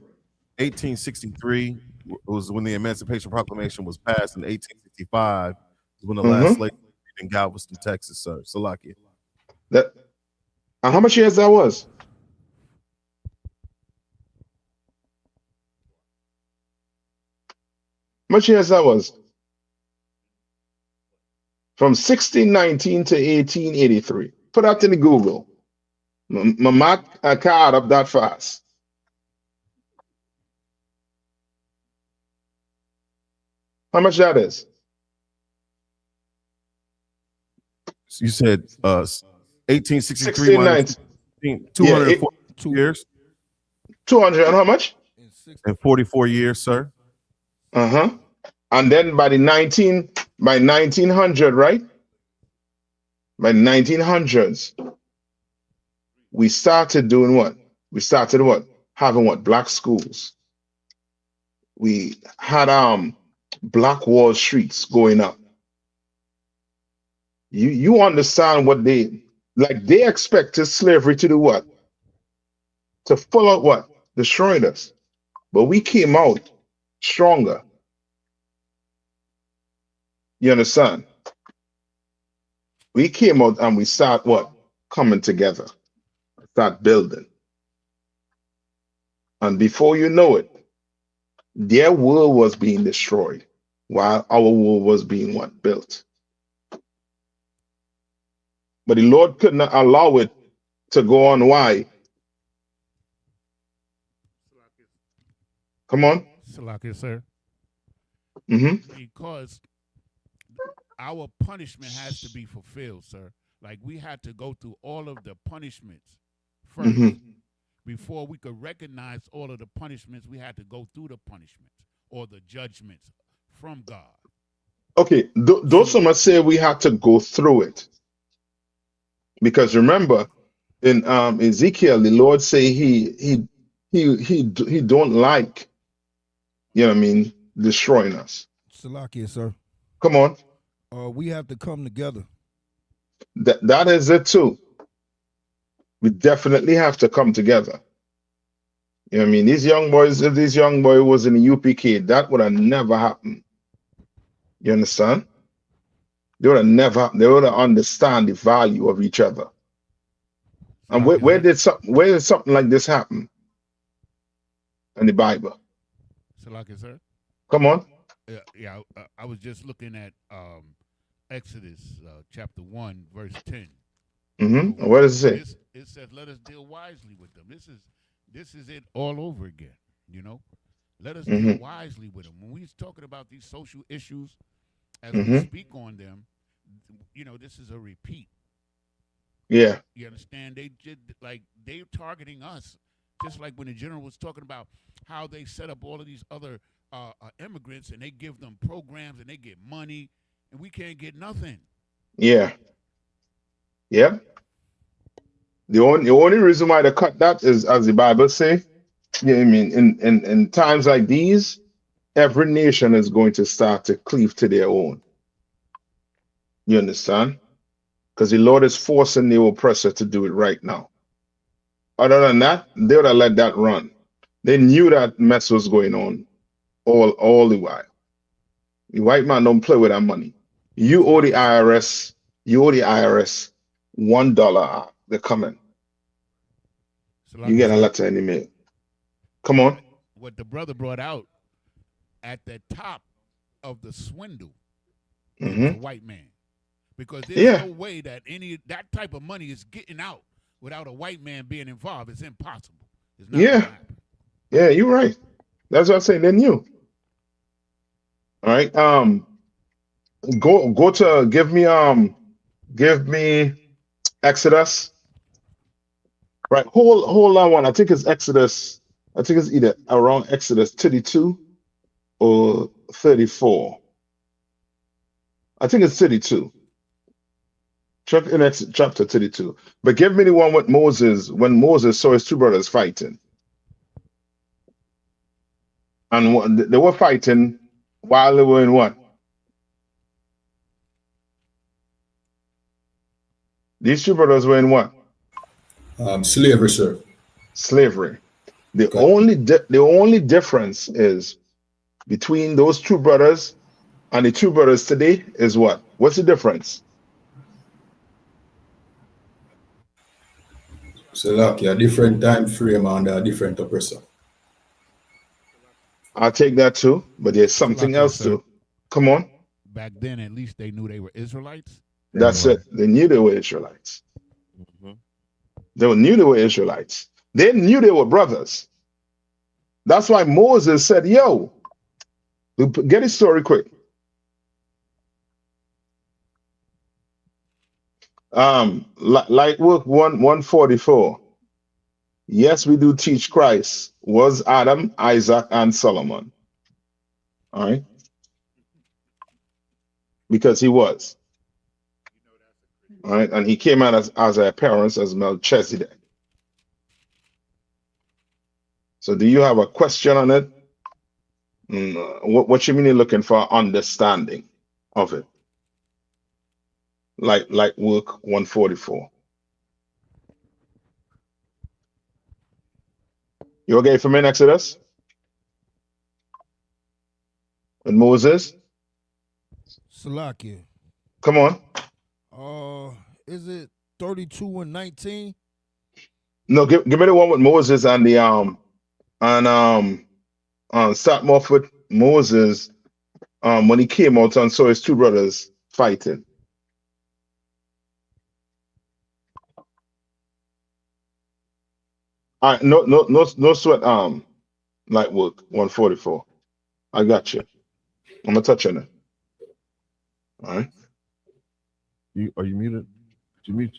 1863 was when the Emancipation Proclamation was passed. In 1865 was when the last slave in Galveston, Texas, sir. Salakia. That, and how much years that was? Much years that was? From 1619 to 1883. Put that in the Google. My math can't add up that fast. How much that is? You said 1863 minus 240 years. 200 and how much? And 44 years, sir. And then by 1900, right? By 1900s, we started doing what? We started what? Having what? Black schools. We had Black Wall Streets going up. You understand what they expected slavery to do what? To follow what? Destroyed us. But we came out stronger. You understand? We came out and we start what? Coming together. Start building. And before you know it, their world was being destroyed while our world was being what? Built. But the Lord could not allow it to go on. Why? Come on. Salakia, sir. Because our punishment has to be fulfilled, sir. Like we had to go through all of the punishments first. Before we could recognize all of the punishments, we had to go through the punishments or the judgments from God. Okay, those some say we had to go through it. Because remember, in Ezekiel, the Lord say he don't like, you know what I mean, destroying us. Salakia, sir. Come on. We have to come together. That is it too. We definitely have to come together. You know what I mean? These young boys, if this young boy was in the UPK, that would have never happened. You understand? They would have understand the value of each other. And where did something like this happen in the Bible? Salakia, sir. Come on. Yeah. I was just looking at Exodus chapter 1, verse 10. What does it say? It says, "Let us deal wisely with them." This is this is it all over again. You know, let us Mm-hmm. deal wisely with them. When we're talking about these social issues, as we Mm-hmm. speak on them, you know, this is a repeat. Yeah. You understand? They did like they're targeting us, just like when the general was talking about how they set up all of these other immigrants and they give them programs and they get money and we can't get nothing. Yeah. Yeah. The only reason why they cut that is, as the Bible say, yeah, I mean, in times like these, every nation is going to start to cleave to their own. You understand? Because the Lord is forcing the oppressor to do it right now. Other than that, they would have let that run. They knew that mess was going on all the while. The white man don't play with that money. You owe the IRS. You owe the IRS $1. They're coming. So You get a letter in the mail. Come on. what the brother brought out at the top of the swindle, it was a white man. Because there's no way that that type of money is getting out without a white man being involved. It's impossible. It's not gonna happen. Yeah, you're right. That's what I'm saying. They knew. All right. Go to give me Exodus. Right. Hold on one. I think it's Exodus. I think it's either around Exodus 32 or 34. I think it's 32. Chapter 32. But give me the one with Moses, when Moses saw his two brothers fighting. And they were fighting while they were in what? These two brothers were in what? Slavery, sir. Slavery. The Okay. only difference is between those two brothers and the two brothers today is what? What's the difference? So like a different time frame and a different oppressor. I'll take that too, but there's something else too. Come on. Back then, at least they knew they were Israelites. That's it. They knew they were Israelites. They knew they were Israelites. They knew they were brothers. That's why Moses said, yo, get his story quick. Like work 144. Yes, we do teach Christ was Adam, Isaac, and Solomon. All right. Because he was. All right. And he came out as a appearance as Melchizedek. So do you have a question on it? What you mean you're looking for understanding of it? Like work 144. You okay for me in Exodus? With Moses? Salakia. Come on. Is it 32 and 19? No, give me the one with Moses and the start off with Moses when he came out and saw his two brothers fighting. All right, no sweat. Light work 144. I got you. I'm gonna touch on it. All right. Are you muted? Did you mute?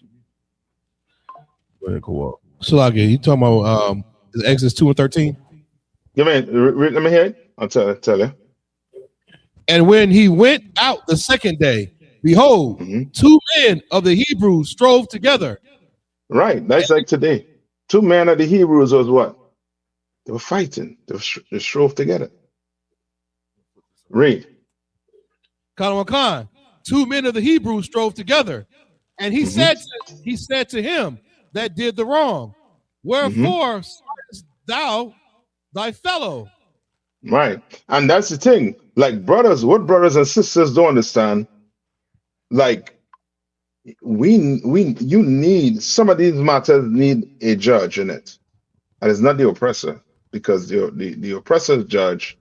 Go ahead, go up. Salakia, you talking about is Exodus 2 and 13? Give me let me hear it. I'll tell you. And when he went out the second day, behold, two men of the Hebrews strove together. Right. That's like today. Two men of the Hebrews was what? They were fighting. They strove together. Read. Khan, two men of the Hebrews strove together. And he said to him that did the wrong, wherefore smartest thou thy fellow? Right. And that's the thing. Like brothers, what brothers and sisters don't understand, like you need, some of these matters need a judge in it. And it's not the oppressor, because the oppressor's judge,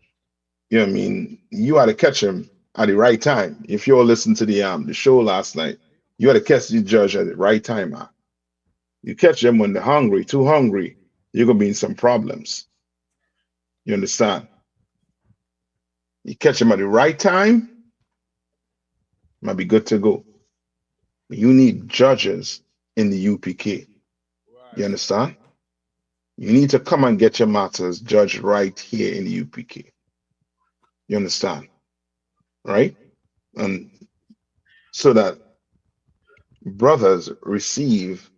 you know what I mean, you had to catch him at the right time. If you all listened to the show last night, you had to catch the judge at the right time. You catch them when they're hungry, too hungry. you're gonna be in some problems. You understand? You catch them at the right time, might be good to go. You need judges in the UPK. You understand? You need to come and get your matters judged right here in the UPK. You understand? Right? And so that brothers receive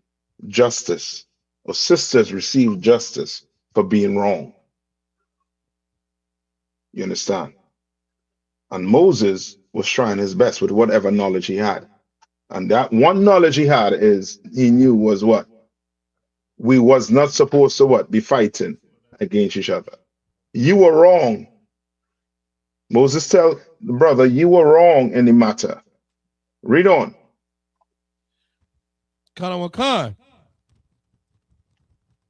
justice or sisters receive justice for being wrong. You understand? And Moses was trying his best with whatever knowledge he had. And that one knowledge he had is he knew was what? We was not supposed to what? Be fighting against each other. You were wrong. Moses tell the brother, you were wrong in the matter. Read on. Khan.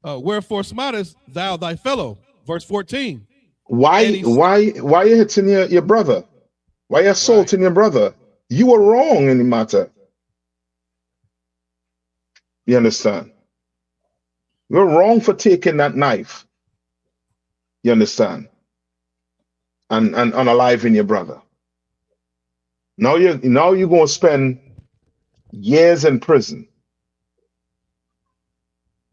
Wherefore smartest thou thy fellow? Verse 14. Why you hitting your brother? Why you assaulting your brother? You were wrong in the matter. You understand? You're wrong for taking that knife. You understand? And unaliving your brother. Now you're going to spend years in prison.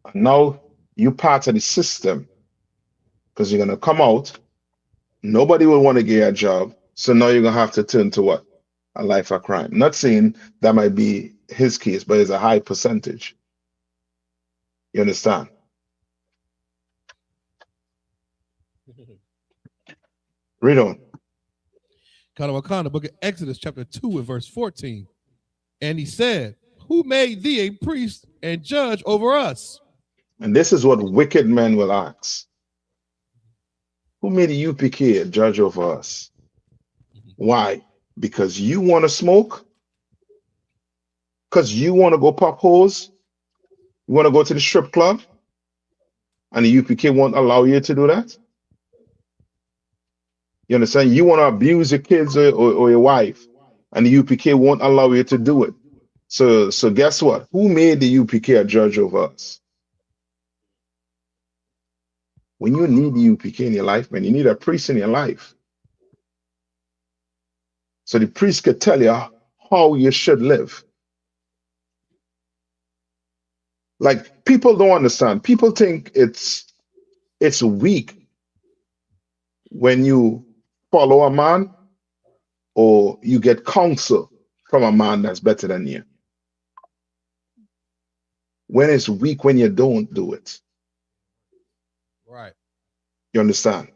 And now you part of the system because you're going to come out. Nobody will want to get you a job. So now you're going to have to turn to what? A life of crime. Not saying that might be his case, but it's a high percentage. You understand? Read on. The book of Exodus, chapter 2, and verse 14. And he said, who made thee a priest and judge over us? And this is what wicked men will ask. Who made the UPK a judge over us? Why? Because you want to smoke? Because you want to go pop holes? You want to go to the strip club? And the UPK won't allow you to do that? You understand? You want to abuse your kids or your wife, and the UPK won't allow you to do it. So guess what? Who made the UPK a judge over us? When you need the UPK in your life, man, you need a priest in your life. So the priest could tell you how you should live. Like, people don't understand. People think it's weak when you follow a man or you get counsel from a man that's better than you. When it's weak when you don't do it. Right. You understand?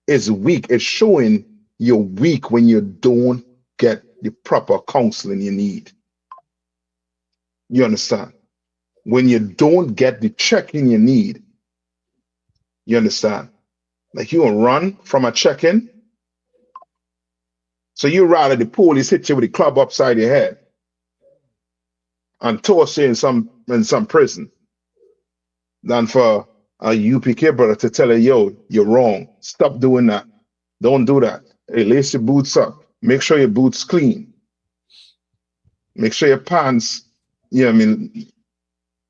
It's weak. It's showing you're weak when you don't get the proper counseling you need. You understand? When you don't get the check-in you need. You understand? Like, you will run from a check-in. So you rather the police hit you with a club upside your head and toss you in some prison than for a UPK brother to tell you, yo, you're wrong. Stop doing that. Don't do that. Hey, lace your boots up. Make sure your boots clean. Make sure your pants,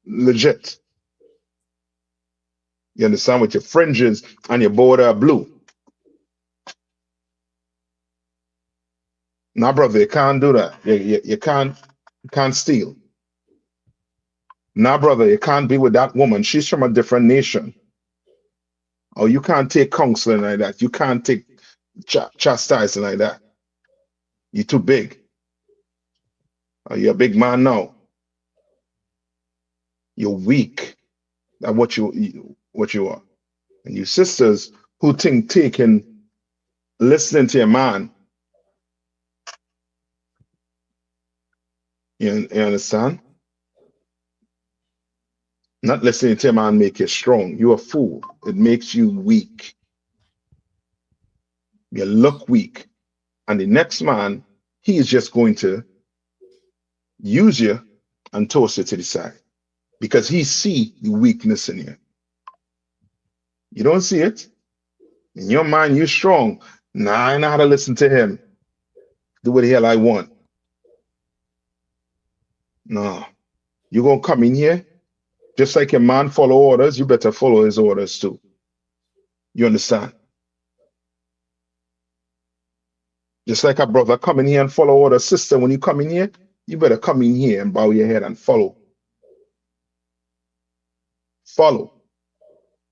legit. You understand? With your fringes and your border blue. Nah, brother, you can't do that. You can't steal. Nah, brother, you can't be with that woman. She's from a different nation. Or you can't take counseling like that. You can't take chastising like that. You're too big. Or you're a big man now. You're weak. That's what you are. And you sisters who think listening to your man. You understand? Not listening to a man make you strong. You're a fool. It makes you weak. You look weak. And the next man, he is just going to use you and toss you to the side. Because he see the weakness in you. You don't see it. In your mind, you're strong. Nah, I know how to listen to him. Do what the hell I want. No. You're going to come in here Just like a man follow orders, you better follow his orders too. You understand? Just like a brother come in here and follow orders, sister, when you come in here, you better come in here and bow your head and follow. Follow.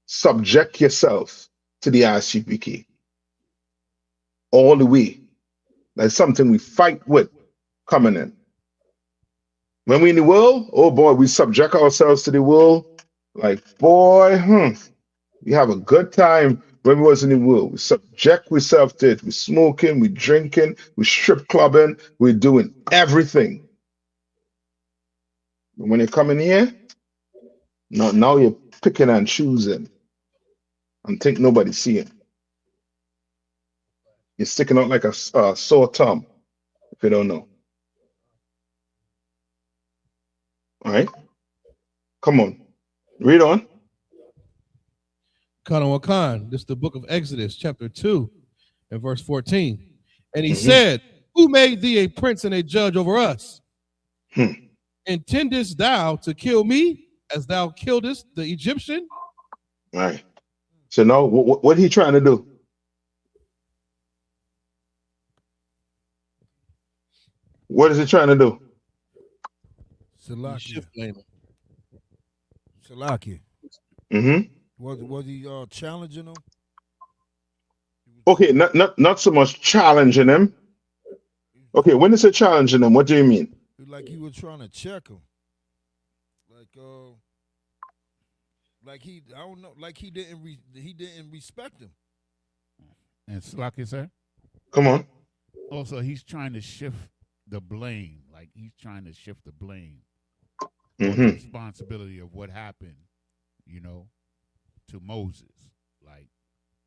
Subject yourself to the I.S.U.P.K. all the way. That's something we fight with coming in. When we in the world, oh boy, we subject ourselves to the world. Like, boy, we have a good time when we was in the world. We subject ourselves to it. We smoking, we drinking, we strip clubbing, we're doing everything. But when you come in here, now you're picking and choosing and think nobody's seeing. You're sticking out like a sore thumb, if you don't know. All right? Come on. Read on. Khan, this is the book of Exodus, chapter 2, and verse 14. And he said, who made thee a prince and a judge over us? Intendest thou to kill me as thou killedest the Egyptian? All right. So now, what he trying to do? What is he trying to do? Salakia. Was he challenging him? Okay, not so much challenging him. Okay, when you say challenging him, what do you mean? Like he was trying to check him. Like he, I don't know, like he didn't respect him. And Slacky, sir? Come on. Also, he's trying to shift the blame. Like he's trying to shift the blame Mm-hmm. on the responsibility of what happened, you know, to Moses. Like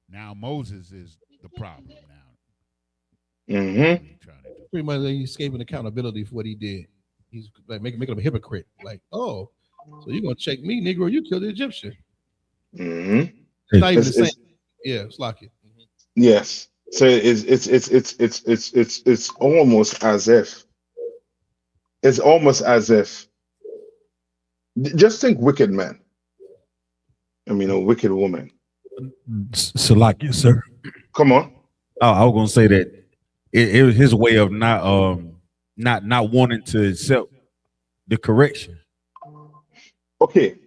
now Moses is the problem now. Mm-hmm. That's what he's trying to do. Pretty much he's escaping accountability for what he did. He's like making him a hypocrite. Like, oh, so you're gonna check me, Negro? You killed the Egyptian. Mm-hmm. It's not even the same. Yeah, it's like it. Yes. So it's almost as if just think wicked man. I mean a wicked woman. Salakia, sir. Come on. I was gonna say that it was his way of not wanting to accept the correction. Okay,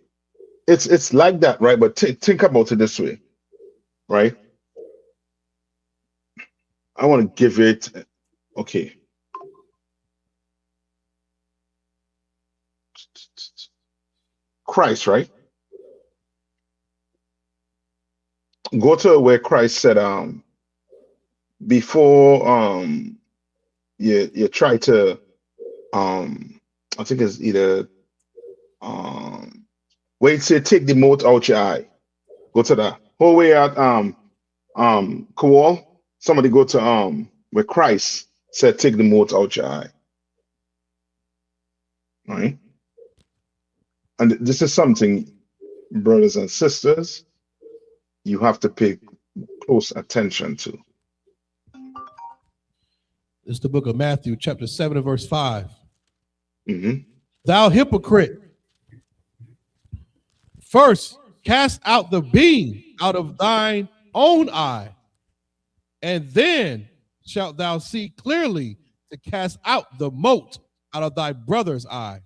it's like that, right? But think about it this way, right? I want to give it. Okay. Christ, right? Go to where Christ said, before you try to I think it's either wait till take the mote out your eye. Go to that whole way at Kowal. Somebody go to where Christ said take the mote out your eye. All right. And this is something, brothers and sisters, you have to pay close attention to. It's the book of Matthew, chapter 7 and verse 5. Mm-hmm. Thou hypocrite, first cast out the beam out of thine own eye, and then shalt thou see clearly to cast out the mote out of thy brother's eye.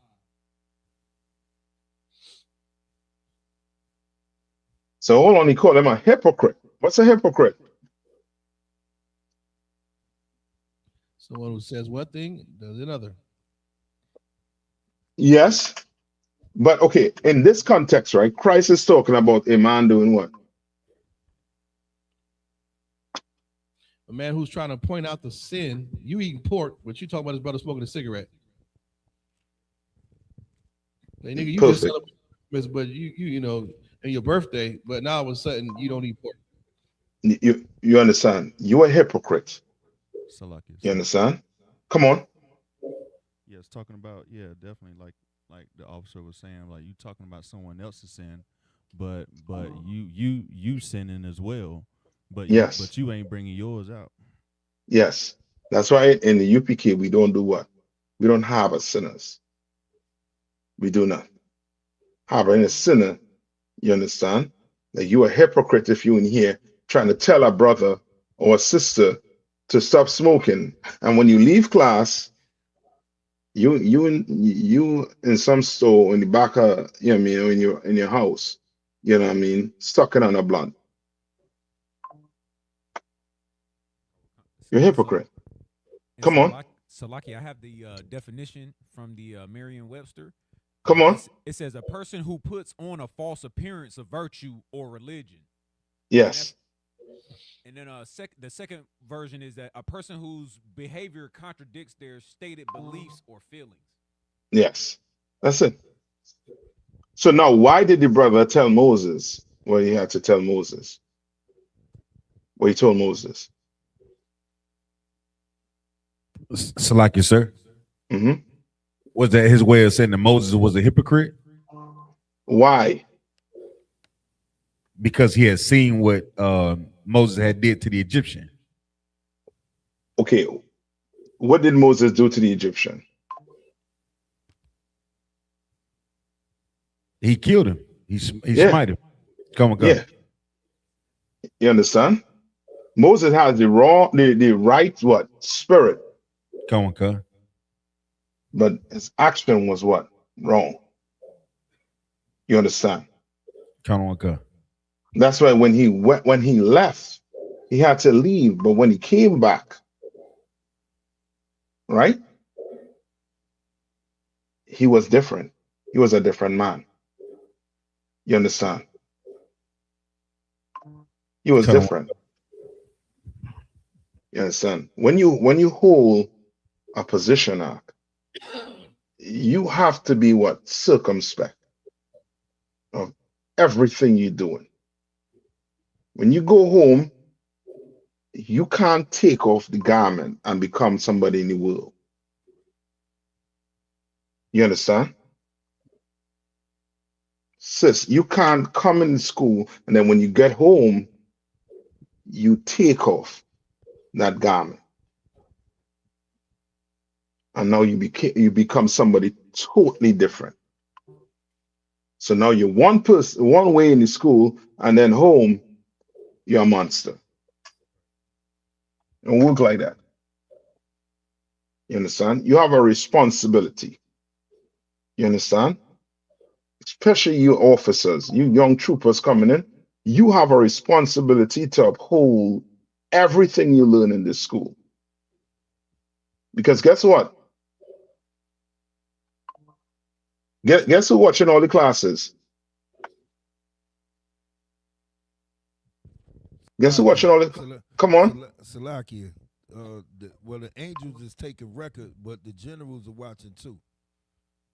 So hold on, he called him a hypocrite. What's a hypocrite? Someone who says one thing, does another. Yes, but okay, in this context, right, Christ is talking about a man doing what? A man who's trying to point out the sin. You eating pork, but you talking about his brother smoking a cigarette. Like, nigga, you just celebrate Christmas, but you know, in your birthday, but now all of a sudden you don't eat pork. You understand? You're a hypocrite. Salakia. You understand? Come on. Yeah, it's talking about, yeah, definitely like the officer was saying, like you talking about someone else's sin, but you sinning as well. But yes, but you ain't bringing yours out. Yes, that's why in the UPK we don't do what? We don't harbor sinners. We do not harboring a sinner. You understand? That you a hypocrite if you in here trying to tell a brother or a sister to stop smoking, and when you leave class, you in some store in the back of, you know what I mean, in your house, you know what I mean, sucking on a blunt. You're a hypocrite. Come on. Salaki, I have the definition from the Merriam-Webster. Come on. It says a person who puts on a false appearance of virtue or religion. Yes. And then the second version is that a person whose behavior contradicts their stated beliefs or feelings. Yes. That's it. So now, why did the brother tell Moses what he had to tell Moses? What he told Moses? Salaki, sir. Mm-hmm. Was that his way of saying that Moses was a hypocrite? Why? Because he had seen what Moses had did to the Egyptian. Okay. What did Moses do to the Egyptian? He killed him. He smite him. Come on, go. Yeah. You understand? Moses has the right what? Spirit. Come on, go. But his action was what? Wrong. You understand? Come on, go. That's why when he left, he had to leave. But when he came back, right? He was different. He was a different man. You understand? He was different. You understand? When you hold a position, you have to be what? Circumspect of everything you're doing. When you go home, you can't take off the garment and become somebody in the world. You understand? Sis, you can't come in school and then when you get home, you take off that garment. And now you become somebody totally different. So now you're one person, one way in the school, and then home, you're a monster. Don't work like that. You understand? You have a responsibility. You understand? Especially you officers, you young troopers coming in, you have a responsibility to uphold everything you learn in this school. Because guess what? Guess who watching all the classes? Guess who watching all the? Come on. Salakia. The angels is taking record, but the generals are watching too.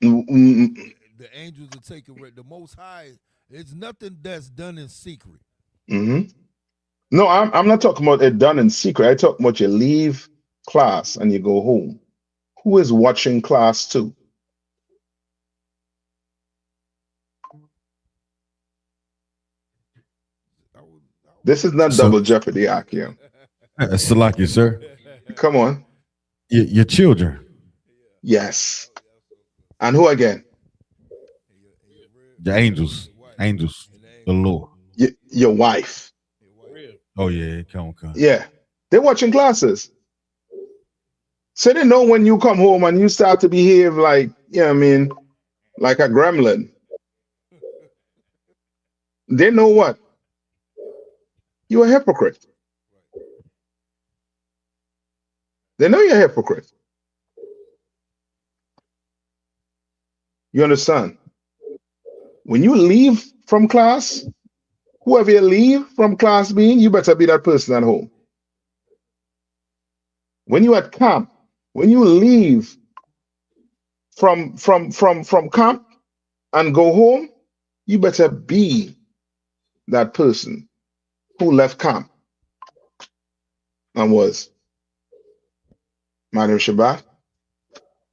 The angels are taking record. The Most High, it's nothing that's done in secret. No, I'm not talking about it done in secret. I talk about you leave class and you go home. Who is watching class too? This is not double jeopardy, Akim. Salaki, sir. Come on. Your children. Yes. And who again? The angels. Angels. The Lord. Your wife. Oh, yeah. Come on. Yeah. They're watching classes. So they know when you come home and you start to behave like, you know what I mean, like a gremlin. They know what? You're a hypocrite. They know you're a hypocrite. You understand? When you leave from class, whoever you leave from class being, you better be that person at home. When you at camp, when you leave from camp and go home, you better be that person who left camp and was Madam Shabbat.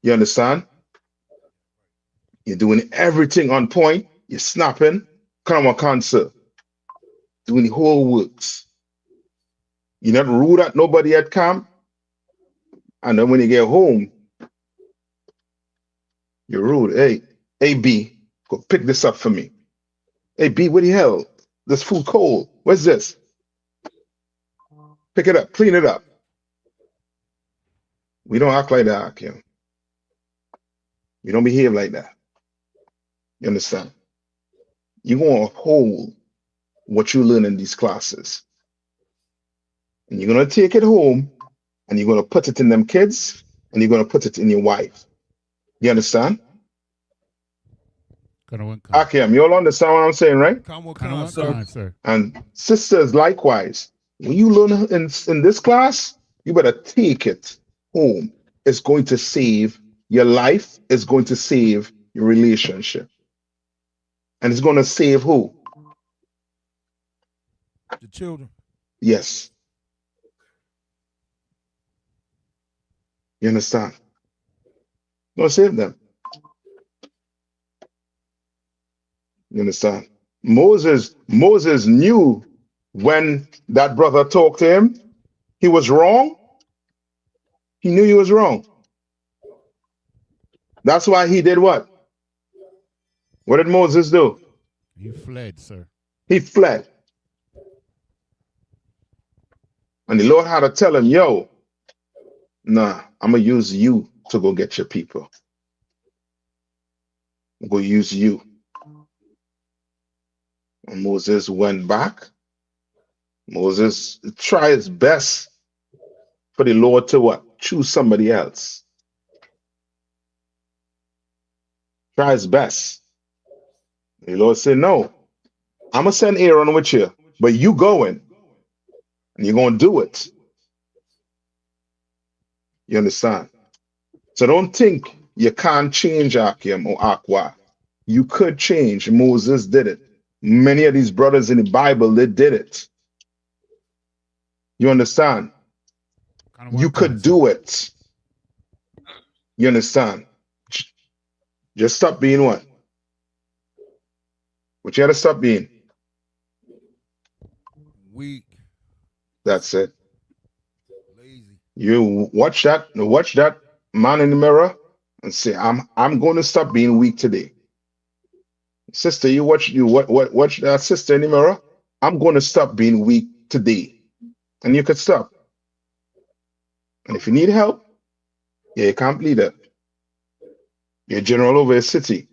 You understand? You're doing everything on point. You're snapping. Come on, concert. Doing the whole works. You're not rude at nobody at camp. And then when you get home, you're rude. Hey, B, Go pick this up for me. Hey, B, what the hell? This food cold. What's this? Pick it up, clean it up. We don't act like that, Akim. We don't behave like that. You understand? You're going to hold what you learn in these classes. And you're going to take it home and you're going to put it in them kids and you're going to put it in your wife. You understand? Akim, you all understand what I'm saying, right? Sir. And sisters, likewise, when you learn in this class, you better take it home. It's going to save your life. It's going to save your relationship. And it's going to save who? The children. Yes. You understand? Going to save them. You understand? Moses knew when that brother talked to him, he was wrong. He knew he was wrong. That's why he did what? What did Moses do? He fled, sir. He fled. And the Lord had to tell him, yo, nah, I'm going to use you to go get your people. I'm going to use you. And Moses went back. Moses tried his best for the Lord to what? Choose somebody else. Try his best. The Lord said, no, I'm going to send Aaron with you, but you going and you're going to do it. You understand? So don't think you can't change Akim or Aqua. You could change. Moses did it. Many of these brothers in the Bible, they did it. You understand? You could do it. You understand? Just stop being what? What you had to stop being? Weak. That's it. Lazy. You watch that man in the mirror and say, I'm going to stop being weak today. Sister, you watch that sister in the mirror. I'm going to stop being weak today. And you could stop. And if you need help, yeah, you can't bleed it. You're a general over a city.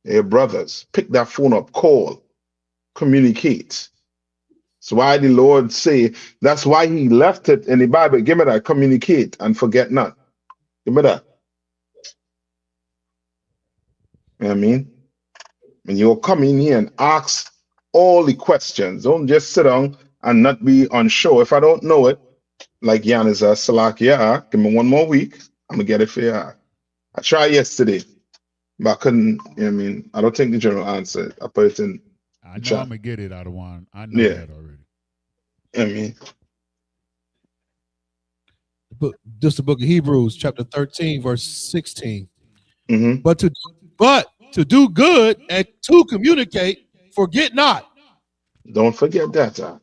Your brothers, pick that phone up, call, communicate. That's why the Lord say, that's why he left it in the Bible. Give me that, communicate and forget not. Give me that. You know what I mean? When you come in here and ask all the questions, don't just sit down and not be unsure. If I don't know it, like Jan is a Salakia, give me one more week, I'm gonna get it for you. I tried yesterday, but I couldn't, you know what I mean? I don't think the general answer. I put it in. I know I'm gonna get it out of one. I know that already. You know what I mean? Just the book of Hebrews, chapter 13, verse 16. Mm-hmm. But to do good and to communicate, forget not. Don't forget that.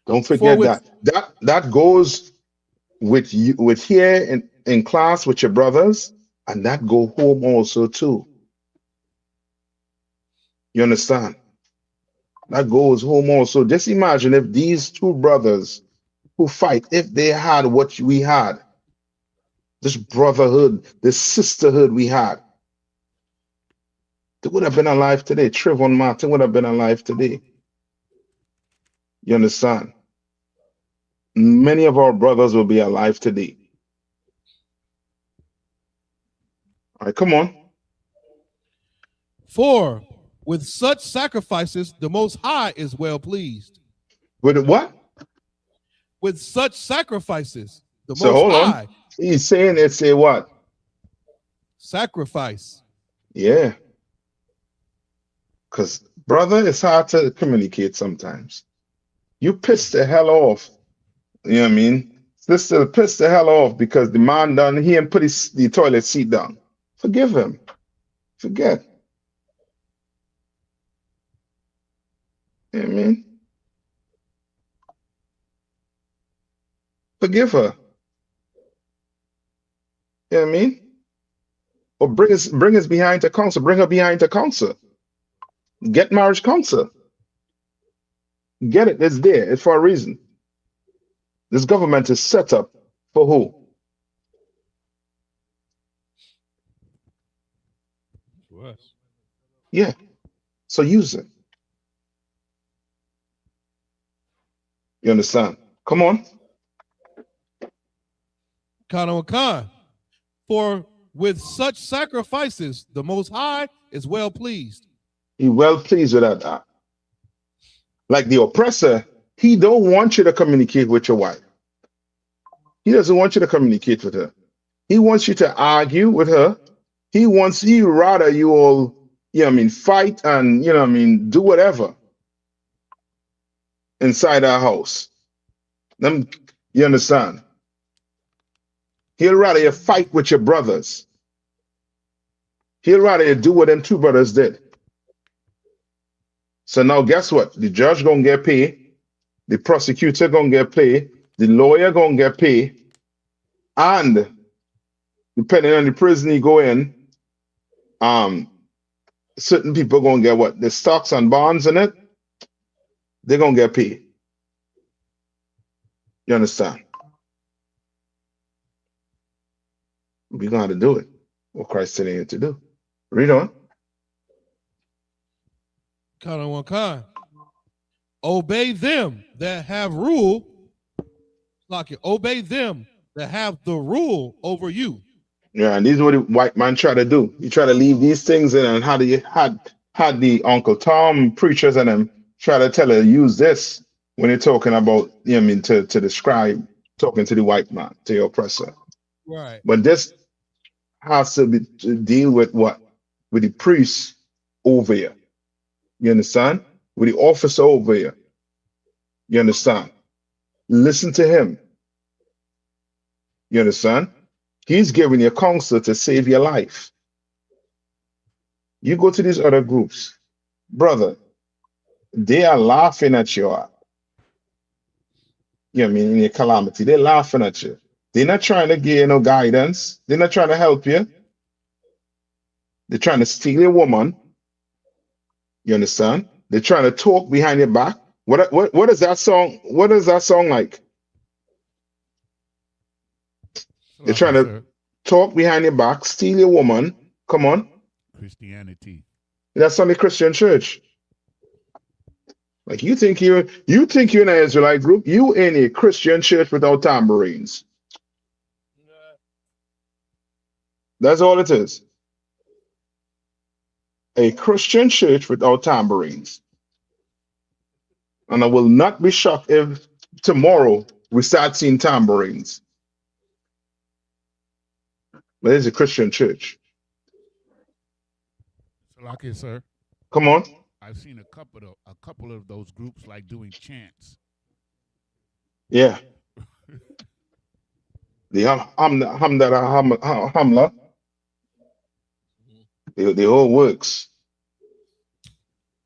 Don't forget that. That goes with you, with here in class with your brothers, and that go home also too. You understand? That goes home also. Just imagine if these two brothers who fight, if they had what we had, this brotherhood, this sisterhood we had, they would have been alive today. Trayvon Martin would have been alive today. You understand? Many of our brothers will be alive today. All right, come on. For with such sacrifices, the Most High is well pleased. With what? With such sacrifices, the So Most hold High. on. He's saying it's a what? Sacrifice. Yeah. Because, brother, it's hard to communicate sometimes. You piss the hell off. You know what I mean? Sister piss the hell off because the man done, he ain't put the toilet seat down. Forgive him. Forget. You know what I mean? Forgive her. You know what I mean? Or bring us behind to counsel. Bring her behind to counsel. Get marriage counsel. Get it. It's there. It's for a reason. This government is set up for who? For us. Yeah. So use it. You understand? Come on. Khan. For with such sacrifices, the Most High is well pleased. He well pleased with that. Like the oppressor, he don't want you to communicate with your wife. He doesn't want you to communicate with her. He wants you to argue with her. He rather you all, fight and, do whatever inside our house. You understand? He'll rather you fight with your brothers. He'll rather you do what them two brothers did. So now guess what? The judge gonna get paid, the prosecutor gonna get paid, the lawyer gonna get paid, and depending on the prison you go in, certain people gonna get what? The stocks and bonds in it, they're gonna get paid. You understand? We're gonna have to do it. What Christ telling you to do. Read on. Khan. Obey them that have rule. Obey them that have the rule over you. Yeah, and this is what the white man try to do. He try to leave these things in, and had the Uncle Tom preachers and them try to tell her use this when they're talking about, to describe talking to the white man, to your oppressor. Right. But this has to be to deal with what? With the priest over you. You understand? With the officer over you. You understand? Listen to him. You understand? He's giving you counsel to save your life. You go to these other groups, brother, they are laughing at you. In your calamity, they're laughing at you. They're not trying to give you no guidance. They're not trying to help you. They're trying to steal your woman. You understand? They're trying to talk behind your back. What is that song? What is that song like? They're trying to talk behind your back, steal your woman. Come on. Christianity. That's on the Christian church. Like you think you're in an Israelite group, you in a Christian church without tambourines. That's all it is. A Christian church without tambourines. And I will not be shocked if tomorrow we start seeing tambourines. But it's a Christian church. Like sir. Come on. I've seen a couple of those groups like doing chants. Yeah. The Hamla. The whole works.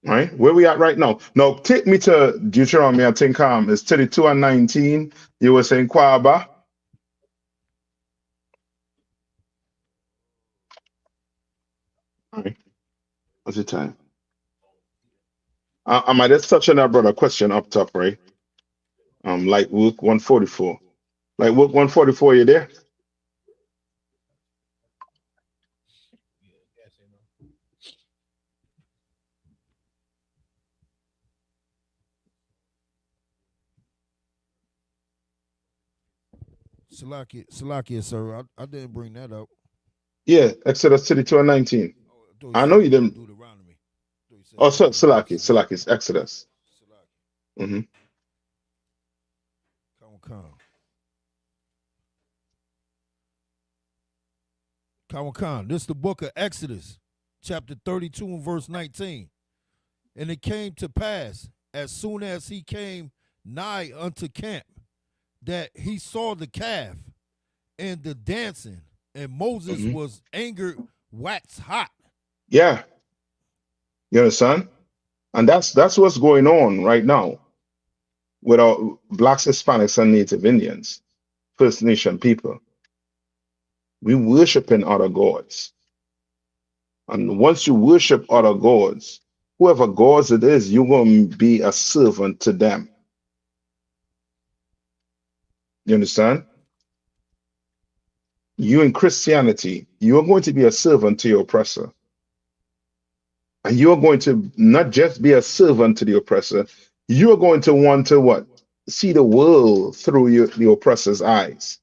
Right? Where we at right now? Now take me to Deuteronomy, I think it's 32 and 19. You were saying Kwaba. All right. What's the time? I might just touch on that, brother. Question up top, right? Like work 144. Like work 144, you there? Salakia, sir. I didn't bring that up. Yeah, Exodus 32 and 19. I know you didn't. Oh, so Salakia, Exodus. Mm-hmm. Khan. This is the book of Exodus, chapter 32 and verse 19. And it came to pass, as soon as he came nigh unto camp, that he saw the calf and the dancing, and Moses was angered, wax hot. Yeah. You understand? And that's what's going on right now with our blacks, Hispanics, and Native Indians, First Nation people. We worshiping other gods. And once you worship other gods, whoever gods it is, you're going to be a servant to them. You understand? You in Christianity, you're going to be a servant to your oppressor. And you're going to not just be a servant to the oppressor, you're going to want to what? See the world through the oppressor's eyes.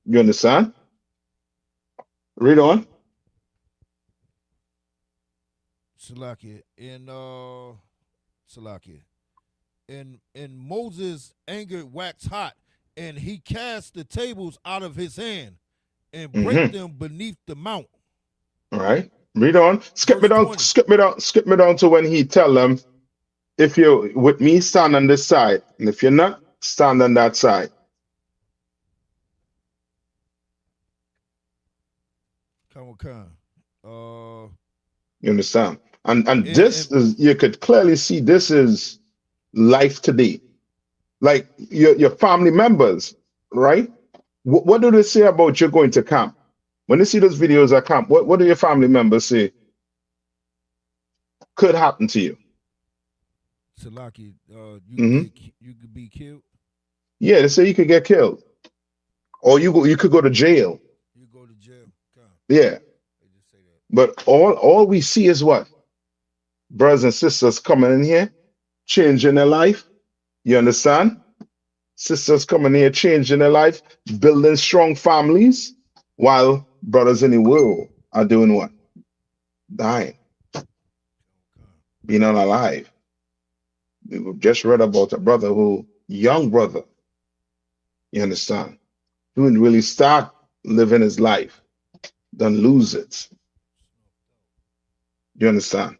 You understand? Read on. Salakia. Salakia. And Moses' anger waxed hot, and he cast the tables out of his hand and break them beneath the mount. All right. Read on. Skip me Verse down, 20. skip me down to when he tell them, if you're with me, stand on this side. And if you're not, stand on that side. Come on. You understand? And this is, you could clearly see this is life today. Like your family members, right? What do they say about you going to camp? When they see those videos at camp, what do your family members say could happen to you? Salaki, you could be killed. Yeah, they say you could get killed, or you could go to jail. You go to jail. Yeah, They just say that. but all we see is what? Brothers and sisters coming in here, changing their life. You understand? Sisters coming here, changing their life, building strong families, while brothers in the world are doing what? Dying, being unalive. We just read about a brother young brother, you understand, who didn't really start living his life, then lose it. You understand?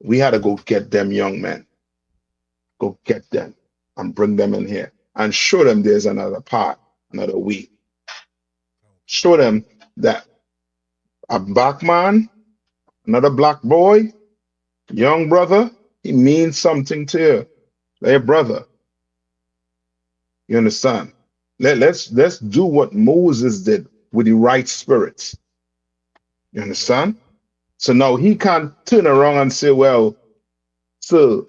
We had to go get them young men, go get them and bring them in here and show them there's another path, another way. Show them that a black man, another black boy, young brother, he means something to you. Hey, brother. You understand? Let's do what Moses did with the right spirits. You understand? So now he can't turn around and say, well, sir,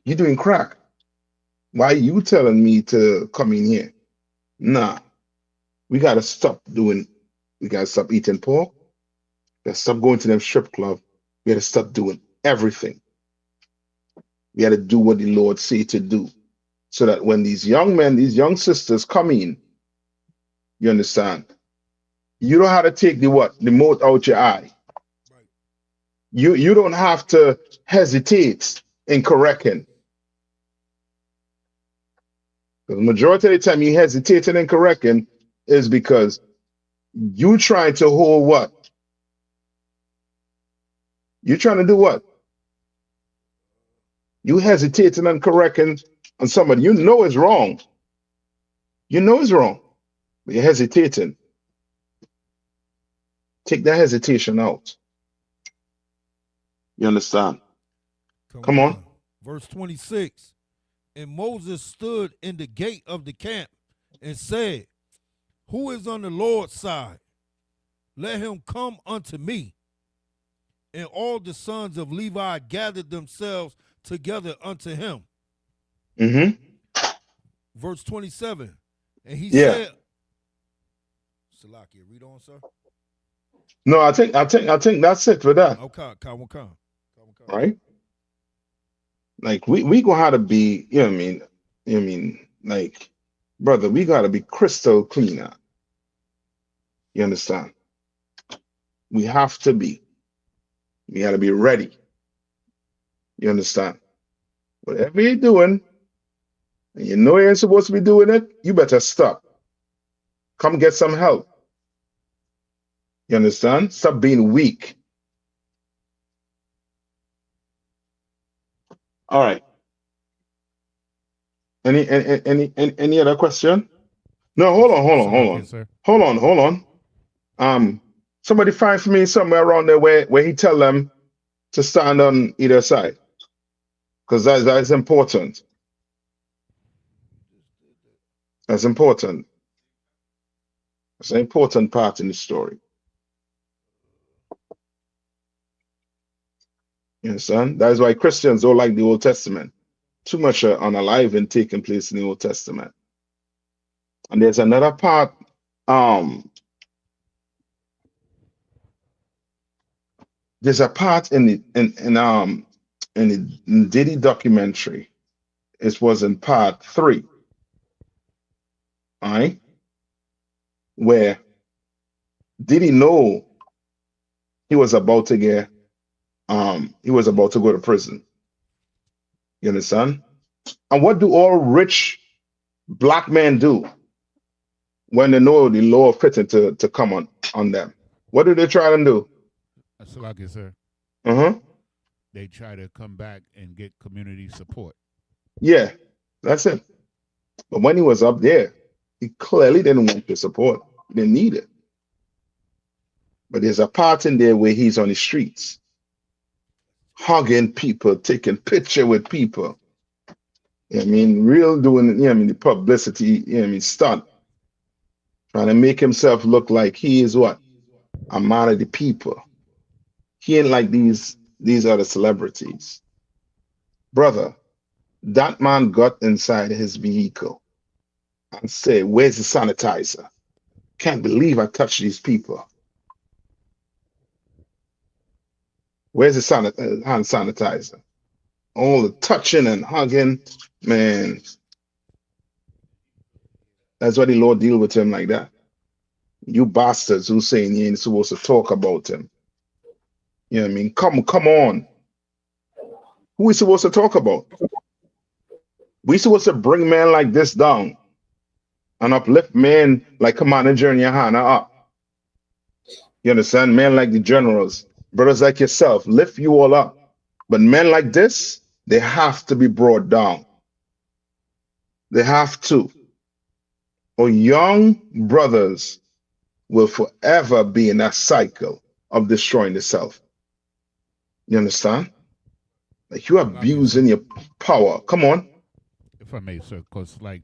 you're doing crack. Why are you telling me to come in here? Nah. We gotta stop eating pork. We gotta stop going to them strip club. We gotta stop doing everything. We gotta do what the Lord say to do. So that when these young men, these young sisters come in, you understand? You don't have to take the mote out your eye. You don't have to hesitate in correcting. Because the majority of the time you hesitating in correcting is because you trying to hold what? You trying to do what? You hesitating and correcting on somebody. You know it's wrong. You know it's wrong. But you're hesitating. Take that hesitation out. You understand? Come on. Verse 26. And Moses stood in the gate of the camp and said, who is on the Lord's side? Let him come unto me. And all the sons of Levi gathered themselves together unto him. Verse 27. And he said, Salakia, read on, sir. No, I think that's it for that. Okay, come. Right? Like we gonna have to be, you know what I mean? You know what I mean? Like, brother, we gotta be crystal cleaner. You understand? We have to be. We gotta be ready. You understand? Whatever you're doing, and you know you ain't supposed to be doing it, you better stop. Come get some help. You understand? Stop being weak. All right. Any other question? No, hold on. Somebody find for me somewhere around there where he tell them to stand on either side, because that is important. That's important. It's an important part in the story. You understand? That is why Christians don't like the Old Testament. Too much unaliving taking place in the Old Testament. And there's another part. There's a part in the Diddy documentary. It was in part 3. All right, where Diddy know he was about to get he was about to go to prison. You understand? And what do all rich black men do when they know the law fitting to come on them? What do they try to do? That's like it, sir. They try to come back and get community support. Yeah, that's it. But when he was up there, he clearly didn't want the support. He didn't need it. But there's a part in there where he's on the streets, hugging people, taking picture with people. You know what I mean? Real doing, you know what I mean, the publicity, you know what I mean, stunt. Trying to make himself look like he is what? A man of the people. He ain't like these other celebrities. Brother, that man got inside his vehicle and said, where's the sanitizer? Can't believe I touched these people. Where's the hand sanitizer? All the touching and hugging, man. That's why the Lord deal with him like that. You bastards who saying you ain't supposed to talk about him. You know what I mean? Come on. Who we supposed to talk about? We supposed to bring men like this down and uplift men like Commander and YAHANNA up. You understand? Men like the generals, brothers like yourself, lift you all up. But men like this, they have to be brought down. They have to. Or young brothers will forever be in that cycle of destroying the self. You understand? Like you abusing your power. Come on. If I may, sir, because like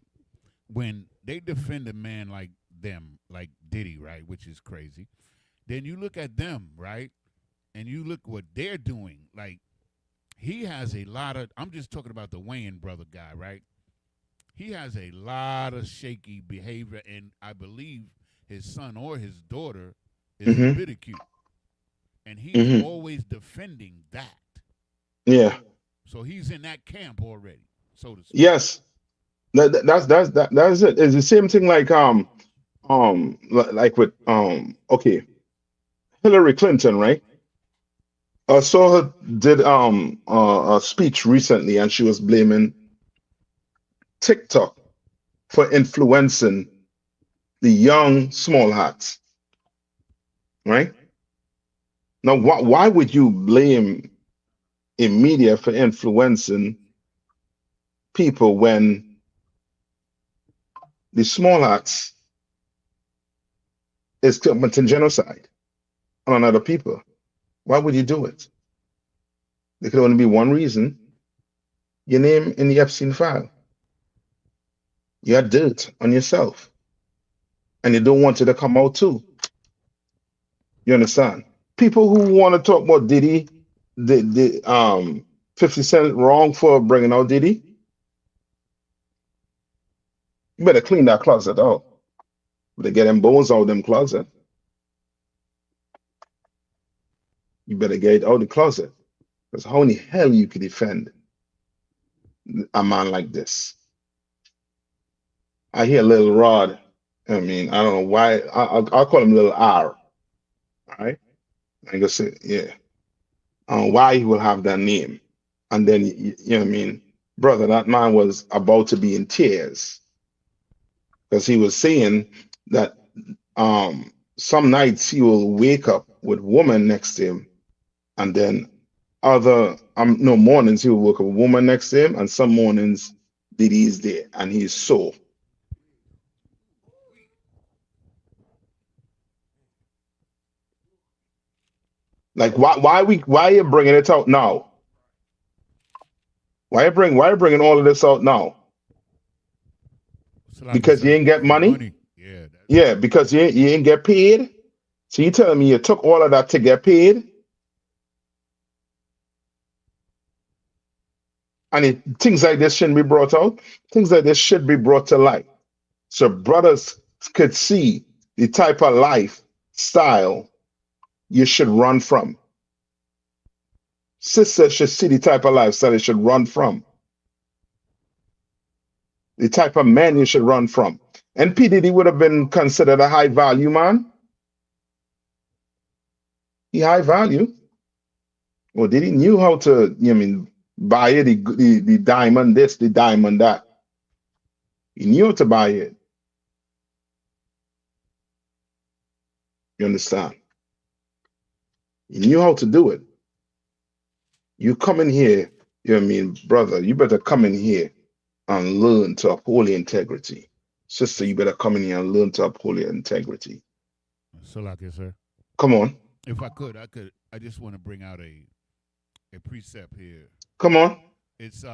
when they defend a man like them, like Diddy, right, which is crazy, then you look at them, right, and you look what they're doing. Like he has a lot of, I'm just talking about the Wayne brother guy, right? He has a lot of shaky behavior, and I believe his son or his daughter is Isupk. And he's always defending that. Yeah. So he's in that camp already, so to speak. Yes. That's it. It's the same thing like with okay, Hillary Clinton, right? I saw her did a speech recently, and she was blaming TikTok for influencing the young small hats, right? Now, why would you blame a media for influencing people when the small hats is committing genocide on other people? Why would you do it? There could only be one reason. Your name in the Epstein file. You had dirt on yourself. And you don't want it to come out too. You understand? People who want to talk about Diddy, the 50 Cent wrong for bringing out Diddy, you better clean that closet out. They get them bones out of them closet. You better get it out of the closet. Because how in the hell you could defend a man like this? I hear Little Rod. I mean, I don't know why. I'll call him Little R. All right? I go say, yeah. Why he will have that name. And then, you know what I mean? Brother, that man was about to be in tears. Because he was saying that some nights he will wake up with a woman next to him, and then mornings he will wake up with a woman next to him, and some mornings Diddy is there, and he's so. Like why are you bringing it out now? Why are you bringing all of this out now? Because you ain't get money? Yeah. Yeah, because you ain't get paid. So you telling me you took all of that to get paid? And things like this shouldn't be brought out. Things like this should be brought to light. So brothers could see the type of lifestyle you should run from. Sisters should see the type of lifestyle you should run from. The type of man you should run from. And P. Diddy would have been considered a high value man. He high value. Well, did he knew how to, buy it, the diamond this, the diamond that. He knew how to buy it. You understand? He knew how to do it. You come in here, brother, you better come in here and learn to uphold your integrity. Sister, you better come in here and learn to uphold your integrity. So like it, sir. Come on. If I just want to bring out a precept here. Come on. It's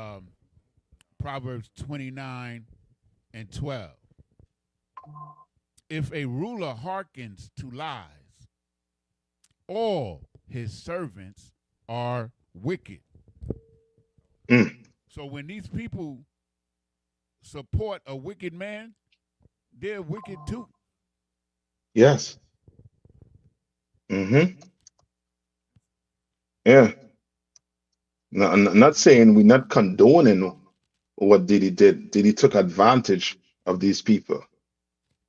Proverbs 29:12. If a ruler hearkens to lies, all his servants are wicked. So when these people support a wicked man, they're wicked too. Yes. Mm-hmm. Yeah. No, I'm not saying we're not condoning what Diddy did. Diddy took advantage of these people.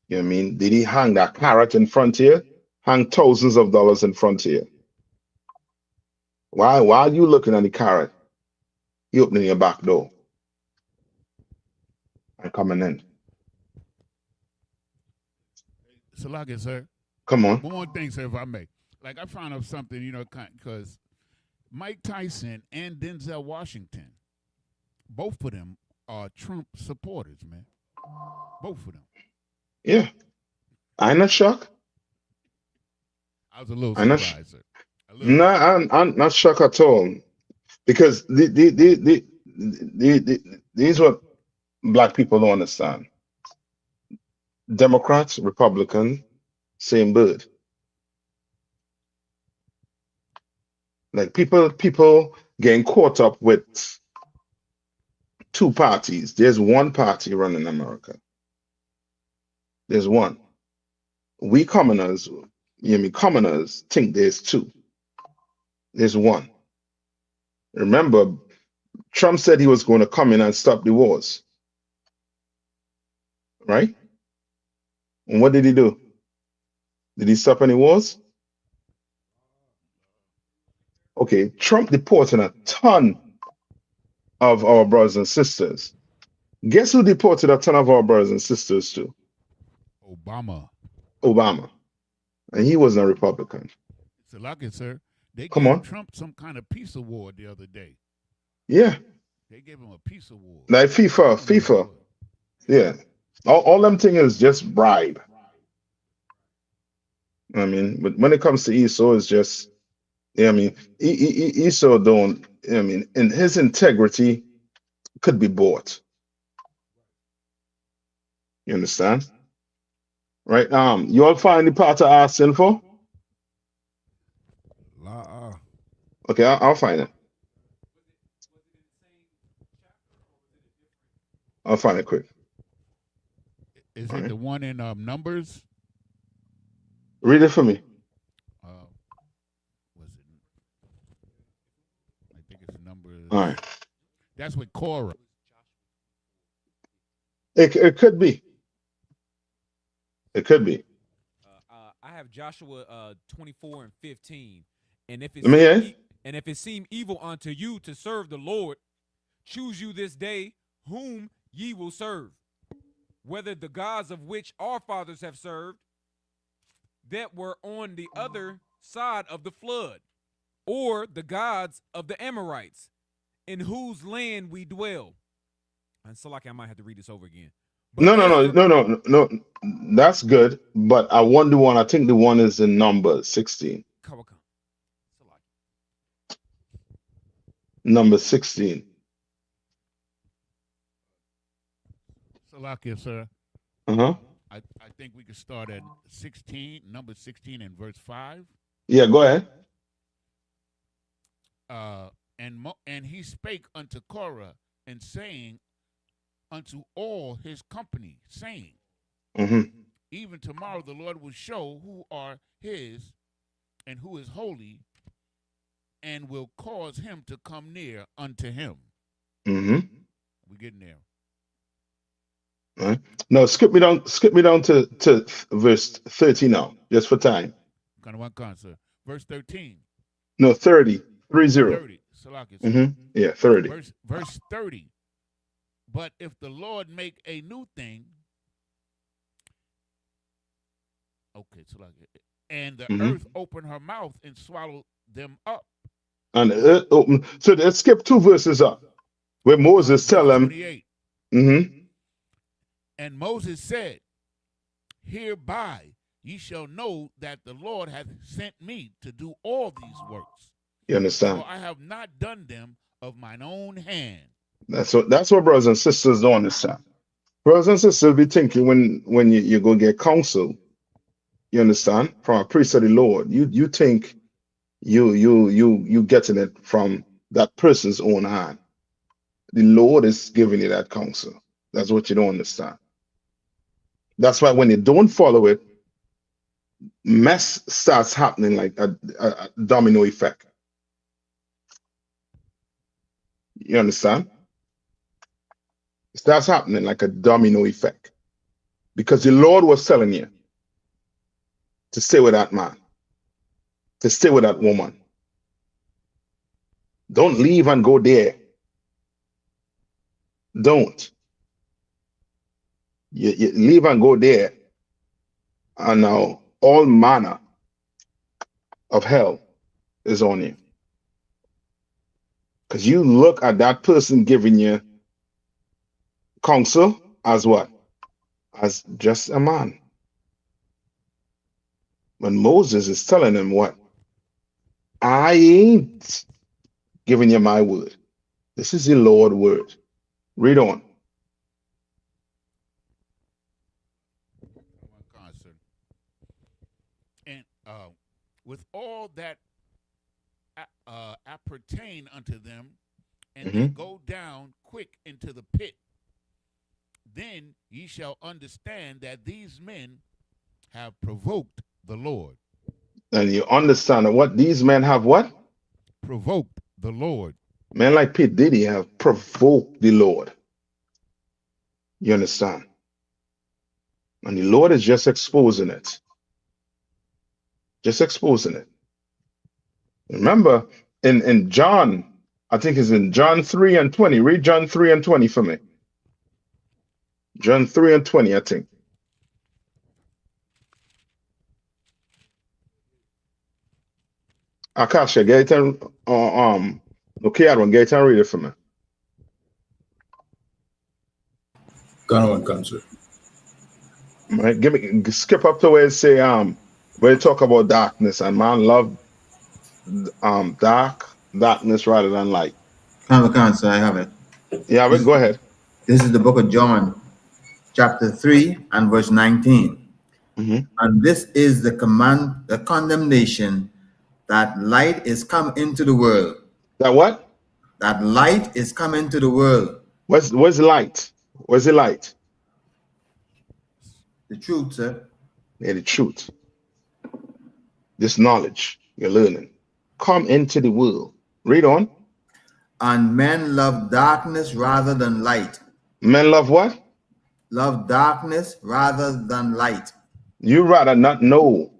You know what I mean? Did he hang that carrot in front here? Hang thousands of dollars in front here. Why are you looking at the carrot? You opening your back door and coming in. So like it, sir. Come on. One more thing, sir, if I may. Like I found out something, because Mike Tyson and Denzel Washington, both of them are Trump supporters, man. Both of them. Yeah. I'm not shocked. I was a little I'm surprised, sir. No, I'm not shocked at all. Because these what black people don't understand. Democrats, Republican, same bird. Like people getting caught up with two parties. There's one party running America. There's one. We commoners, commoners think there's two. There's one. Remember, Trump said he was going to come in and stop the wars. Right? And what did he do? Did he stop any wars? Okay, Trump deported a ton of our brothers and sisters. Guess who deported a ton of our brothers and sisters too? Obama. And he wasn't a Republican. So like it, sir. They Come gave on. Trump some kind of peace award the other day. Yeah. They gave him a peace award. Like FIFA. Yeah. All them things is just bribe. I mean, but when it comes to I.S.U.K, it's just, I.S.U.K don't, and his integrity could be bought. You understand? Right? You all find the part of asking for? Okay, I'll find it. I'll find it quick. Is it the one in Numbers? Read it for me. Was it? I think it's Numbers. All right. That's with Korah. It could be. It could be. I have Joshua 24:15, and if it seem evil unto you to serve the Lord, choose you this day whom ye will serve, whether the gods of which our fathers have served, that were on the other side of the flood, or the gods of the Amorites, in whose land we dwell. And so, I might have to read this over again. But no. That's good. But I want the one. I think the one is in Numbers 16. Number 16. Salakia, sir. Uh-huh. I think we could start at 16, number 16 and verse 5. Yeah, go ahead. And he spake unto Korah, and saying unto all his company, saying, even tomorrow the Lord will show who are his and who is holy, and will cause him to come near unto him. We're getting there. All right. No, skip me down to verse 30 now, just for time. Kind of one concert. Verse 13. No, 30. 30. 30. Salakis. Yeah, 30. Verse 30. But if the Lord make a new thing, okay, and the earth open her mouth and swallow them up. And the earth open. So let's skip 2 verses up, where Moses tell them. 28. And Moses said, hereby ye shall know that the Lord hath sent me to do all these works. You understand? For I have not done them of mine own hand. That's what brothers and sisters don't understand. Brothers and sisters be thinking when you go get counsel, you understand, from a priest of the Lord, you think you getting it from that person's own hand. The Lord is giving you that counsel. That's what you don't understand. That's why when you don't follow it, mess starts happening like a domino effect. You understand? It starts happening like a domino effect. Because the Lord was telling you to stay with that man, to stay with that woman. Don't leave and go there. Don't. You leave and go there, and now all manner of hell is on you. Because you look at that person giving you counsel as what? As just a man. When Moses is telling him what? I ain't giving you my word. This is the Lord's word. Read on. And with all that appertain unto them, and they go down quick into the pit, then ye shall understand that these men have provoked the Lord. And you understand what these men have what? Provoked the Lord. Men like P. Diddy have provoked the Lord. You understand? And the Lord is just exposing it. Just exposing it. Remember, in John, I think it's in John 3 and 20. Read John 3 and 20 for me. John 3 and 20, I think. Akasha, get it and okay, Aaron, get it and read it for me. Go on, country. Right, skip up to where it say where you talk about darkness, and man love darkness rather than light. So I have it. Yeah, but go ahead. This is the book of John, chapter 3 and verse 19. And this is the condemnation, that light is come into the world. That what? That light is come into the world. Where's light? Where's the light? The truth, sir. Yeah, the truth. This knowledge you're learning. Come into the world. Read on. And men love darkness rather than light. Men love what? Love darkness rather than light. You rather not know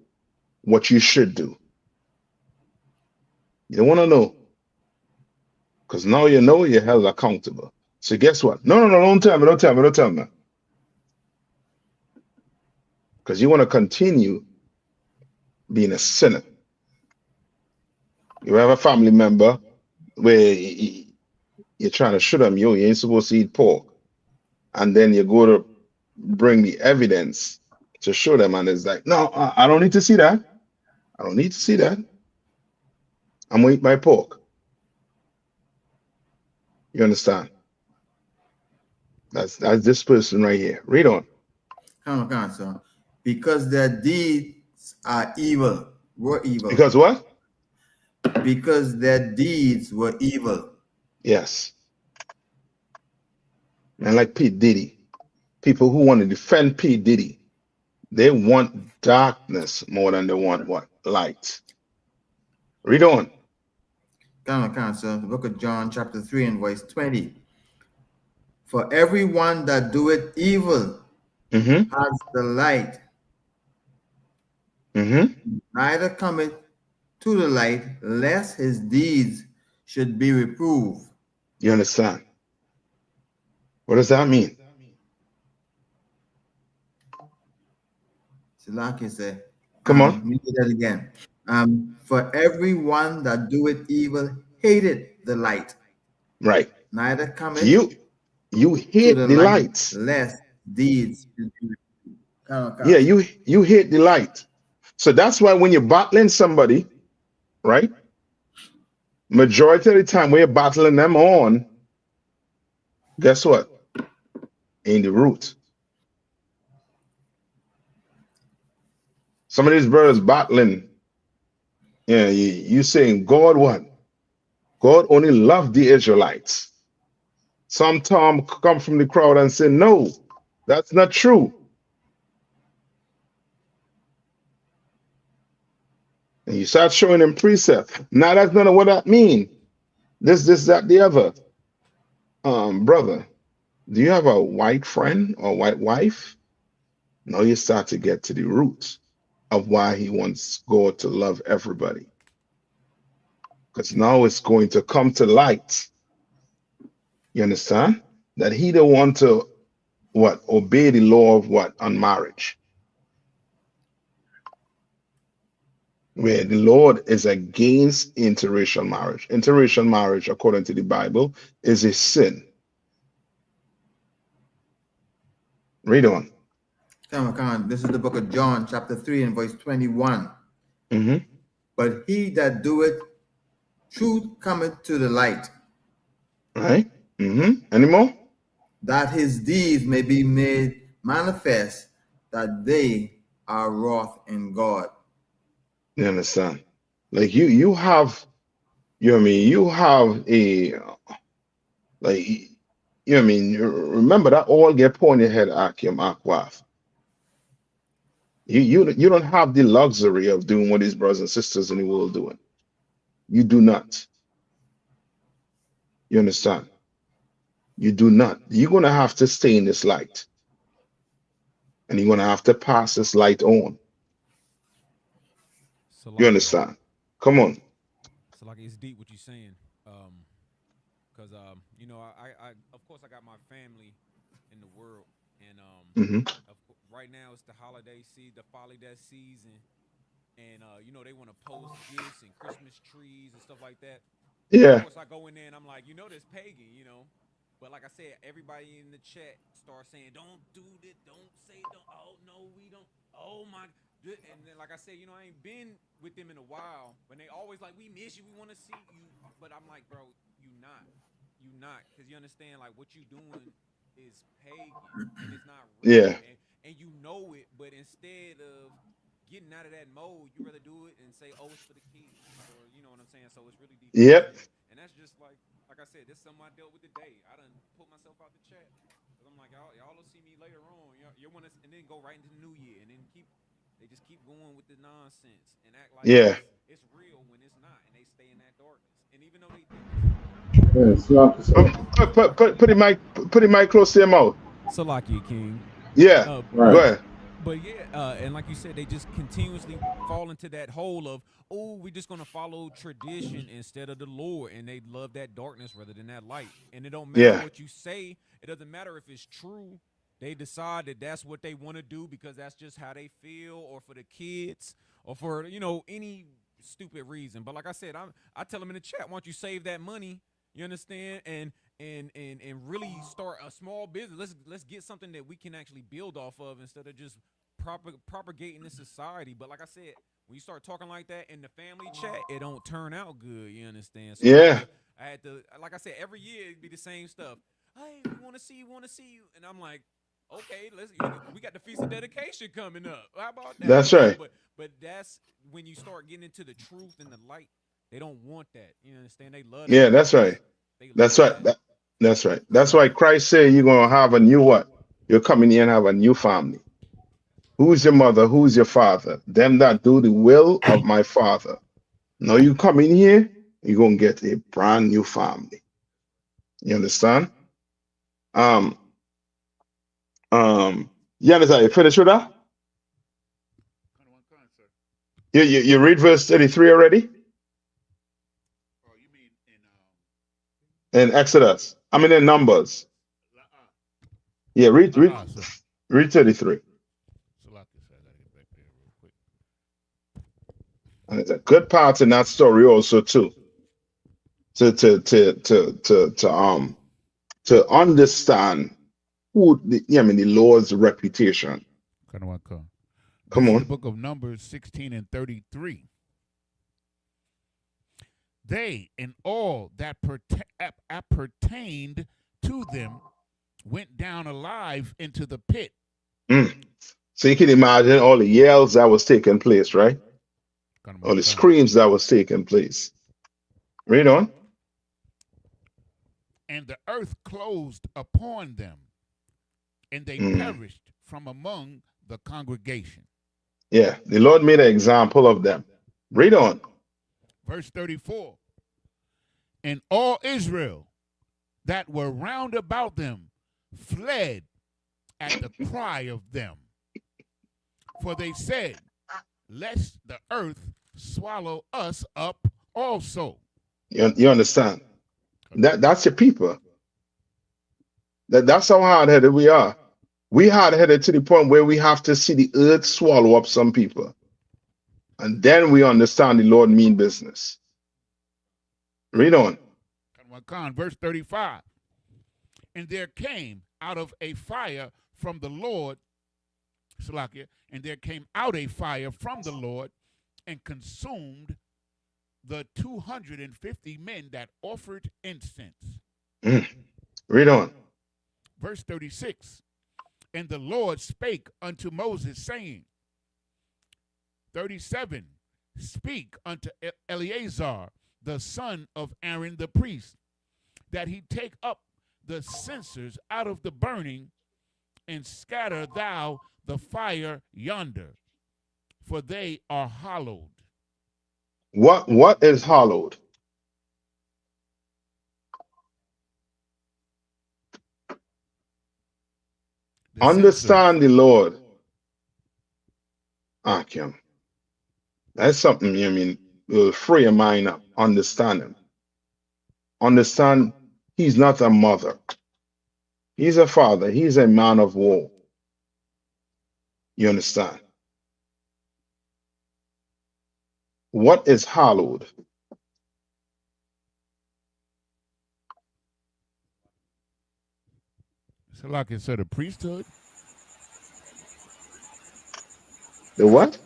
what you should do. You don't want to know. Because now you know you're held accountable. So guess what? No, don't tell me. Because you want to continue being a sinner. You have a family member where you're trying to show them, you ain't supposed to eat pork. And then you go to bring the evidence to show them, and it's like, no, I don't need to see that. I don't need to see that. I'm going to eat my pork. You understand? That's this person right here. Read on. Come on, sir. Because their deeds are evil, were evil. Because what? Because their deeds were evil. Yes. And like P. Diddy, people who want to defend P. Diddy, they want darkness more than they want what? Light. Read on. Come on, sir. The book of John, chapter 3 and verse 20. For everyone that doeth evil has the light, neither cometh to the light, lest his deeds should be reproved. You understand? What does that mean? Salaki said, Come on. let me do that again. For everyone that doeth evil hated the light. Right. Neither cometh you hate to the light. lest deeds should be reproved. Yeah, you hate the light. So that's why when you're battling somebody, right? Majority of the time when you're battling them on, guess what? In the root. Some of these brothers battling, yeah, you saying God what? God only loved the Israelites. Some Tom come from the crowd and say, no, that's not true. And you start showing them precept. Now that's none of what that mean. This, that, the other. Brother, do you have a white friend or white wife? Now you start to get to the roots of why he wants God to love everybody. Because now it's going to come to light. You understand? That he don't want to what? Obey the law of what? On marriage. Where the Lord is against interracial marriage. Interracial marriage, according to the Bible, is a sin. Read on. Come on. This is the book of John, chapter 3 and verse 21. But he that doeth truth cometh to the light. Right? Any more? That his deeds may be made manifest, that they are wroth in God. You understand? Like you have, you know what I mean? You have a, like, you know what I mean? Remember that all get put on your head, Akim, Akwath. You don't have the luxury of doing what these brothers and sisters in the world doing. You do not. You understand? You do not. You're going to have to stay in this light. And you're going to have to pass this light on. You understand? Come on. So like it's deep what you're saying. Because you know, I of course I got my family in the world, and right now it's the holiday season, the holiday season, and you know they want to post gifts and Christmas trees and stuff like that. Yeah. Of course I go in there and I'm like, you know, this pagan, you know. But like I said, everybody in the chat starts saying, don't do this, don't say, don't, oh no, we don't, oh my, and then like I said, you know, I ain't been with them in a while, but they always like, we miss you, we want to see you, but I'm like, bro, you not, because you understand, like, what you doing is pagan, and it's not real, and you know it, but instead of getting out of that mode, you rather do it and say, oh, it's for the kids, or you know what I'm saying, so it's really deep. Yep. And that's just like I said, this is something I dealt with today. I done put myself out the chat. Cause I'm like, y'all will see me later on. You want to, and then go right into the new year, and then they just keep going with the nonsense and act like it's real when it's not, and they stay in that darkness. And even though they Put the mic close to your mouth. Salakia King. Yeah. Go ahead. But yeah, and like you said, they just continuously fall into that hole of, oh, we're just gonna follow tradition instead of the Lord, and they love that darkness rather than that light. And it don't matter what you say; it doesn't matter if it's true. They decide that that's what they want to do because that's just how they feel, or for the kids, or for any stupid reason. But like I said, I tell them in the chat, why don't you save that money? You understand? And really start a small business. Let's get something that we can actually build off of instead of just propagating in society. But like I said, when you start talking like that in the family chat, it don't turn out good. You understand? So I had to, like I said, every year it'd be the same stuff. Hey, we want to see you, and I'm like, okay, we got the Feast of Dedication coming up. How about that? That's right. But that's when you start getting into the truth and the light. They don't want that. You understand? They love. Yeah, that's right. That's right. That's right. That's why Christ said you're gonna have a new what? You're coming here and have a new family. Who's your mother? Who's your father? Them that do the will of my Father. Now you come in here, you're gonna get a brand new family. You understand? You understand? You finished with that? You read verse 33 already? Oh, you mean in In Exodus. I mean in Numbers. Yeah, read 33. And it's a good part in that story also too. To understand who the Lord's reputation. Come on. The book of Numbers 16 and 33. They and all that pertained to them went down alive into the pit. So you can imagine all the yells that was taking place, right? All the screams that was taking place. Read on. And the earth closed upon them, and they perished from among the congregation. Yeah, the Lord made an example of them. Read on. Verse 34. And all Israel that were round about them fled at the cry of them. For they said, lest the earth swallow us up also. You understand? That's your people. That's how hard-headed we are. We hard-headed to the point where we have to see the earth swallow up some people. And then we understand the Lord mean business. Read on. Verse 35. And there came out of a fire from the Lord, and there came out a fire from the Lord and consumed the 250 men that offered incense. Read on. Verse 36. And the Lord spake unto Moses, saying, 37, speak unto Eleazar, the son of Aaron the priest, that he take up the censers out of the burning, and scatter thou the fire yonder, for they are hallowed. What is hallowed? Understand the Lord. Akim. That's something will free your mind up. Understand him. Understand he's not a mother. He's a father. He's a man of war. You understand? What is hallowed? So like I said, a priesthood. The what?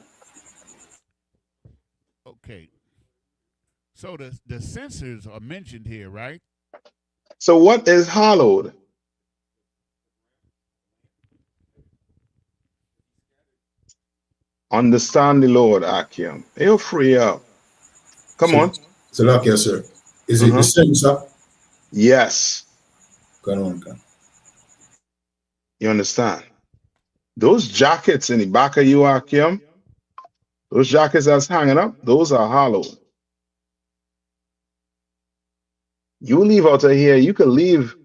Okay. So the censers are mentioned here, right? So what is hallowed? Understand the Lord, Akim. He'll free up. Come on. So like yes, sir. Is it the censer? Yes. Come on. You understand? Those jackets in the back of you, Akim, those jackets that's hanging up, those are hollowed. You leave out of here, you can leave,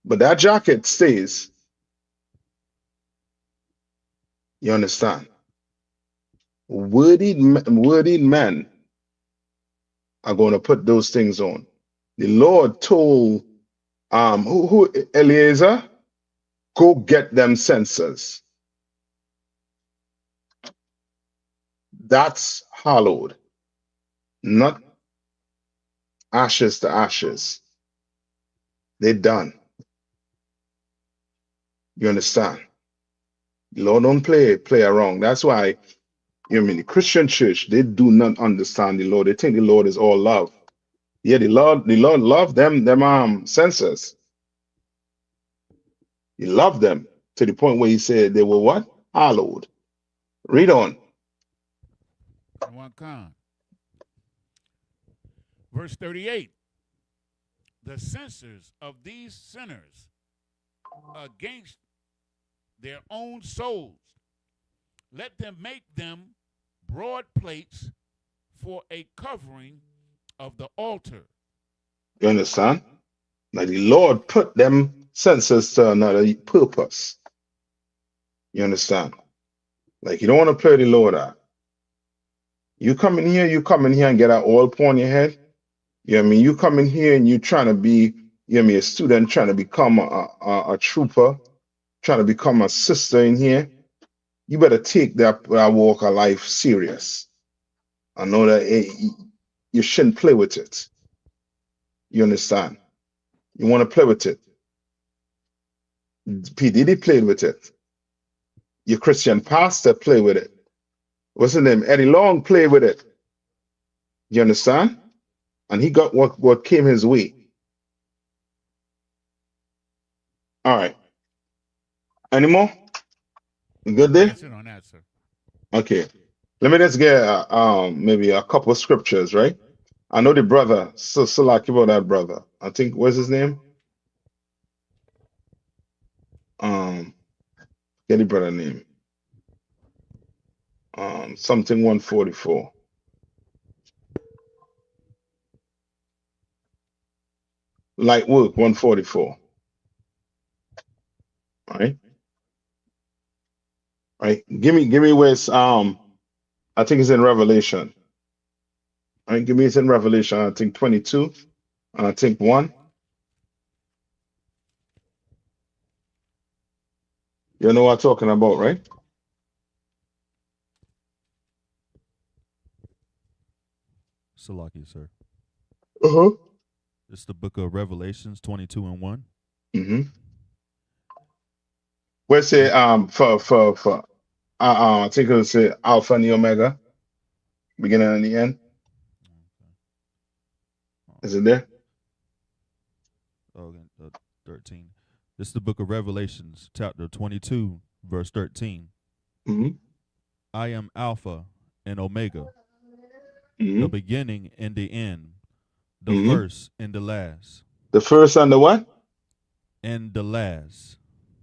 but that jacket stays. You understand? Worthy men are going to put those things on. The Lord told who Eliezer, go get them censers. That's hallowed, not ashes to ashes. They're done. You understand? The Lord don't play around. That's why the Christian church, they do not understand the Lord. They think the Lord is all love. Yeah, the Lord love them censers. He loved them. to the point where he said they were what? Hallowed. Read on. Verse 38. The censors of these sinners against their own souls, let them make them broad plates for a covering of the altar. You understand? Now the Lord put them censors to another purpose. You understand? Like you don't want to play the Lord out. You come in here and get an oil upon your head. You know what I mean? You come in here and you trying to be, you know what I mean, a student trying to become a trooper, trying to become a sister in here. You better take that walk of life serious. I know that you shouldn't play with it. You understand? You want to play with it. P. Diddy played with it. Your Christian pastor played with it. What's his name? Eddie Long played with it. You understand? And he got what came his way. All right. Any more? You good there? That's it on that, sir. Okay. Let me just get maybe a couple of scriptures, right? I know the brother, so like about that brother. I think what's his name? Get the brother name. Something 144. Light work 144. All right. All right. Give me where it's I think it's in Revelation. All right, give me it's in Revelation, I think 22, and I think 1. You know what I'm talking about, right? Salaki, sir. Uh-huh. It's the book of Revelations 22 and 1. Mm-hmm. Where's it for I think it'll say Alpha and the Omega, beginning and the end. Is it there? Oh, 13. This is the book of Revelations, chapter 22, verse 13. Mm-hmm. I am Alpha and Omega, Mm-hmm. the beginning and the end, the Mm-hmm. first and the last. The first and the what? And the last.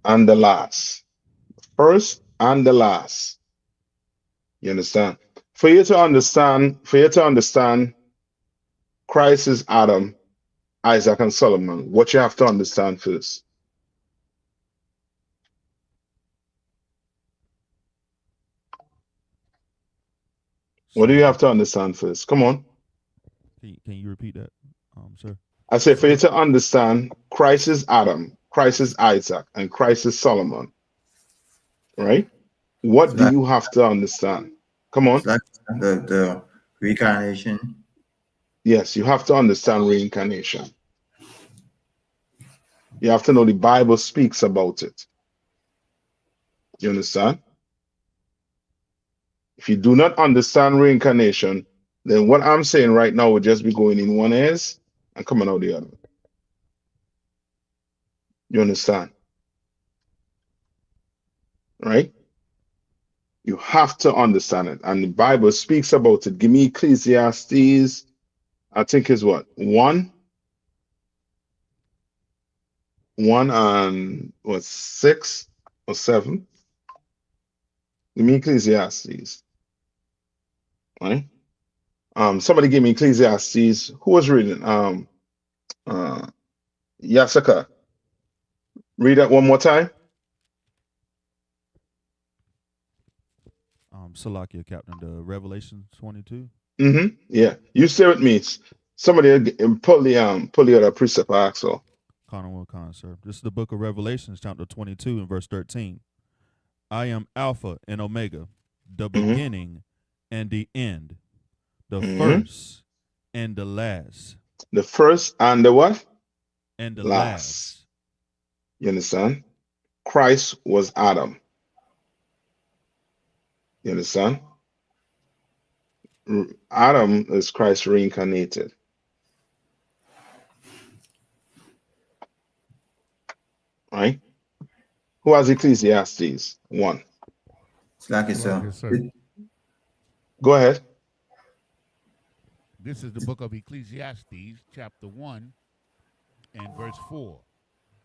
And the last. First and the last. You understand? For you to understand Christ is Adam, Isaac, and Solomon, what you have to understand first. What do you have to understand first? Come on. Can you repeat that, sir? I say for you to understand Christ is Adam, Christ is Isaac, and Christ is Solomon. Right? What do you have to understand? Come on. The reincarnation. Yes, you have to understand reincarnation. You have to know the Bible speaks about it. You understand? If you do not understand reincarnation, then what I'm saying right now would just be going in one ears and coming out the other. You understand? Right? You have to understand it. And the Bible speaks about it. Give me Ecclesiastes, I think is what? 1 and what, 6 or 7? Give me Ecclesiastes. Right? Somebody give me Ecclesiastes. Who was reading? Yasaka. Read that one more time. Salakia, Captain, the Revelation 22. Mm-hmm. Yeah. You stay with me. Somebody pull the other precept axle. Khan, sir. This is the book of Revelations, chapter 22 and verse 13. I am Alpha and Omega, the beginning and the end, the first and the last. The first and the what? And the last. You understand? Christ was Adam. You understand? Adam is Christ reincarnated. Right? Who has Ecclesiastes 1? It's like it's Yes, sir. Go ahead. This is the book of Ecclesiastes, chapter 1 and verse 4.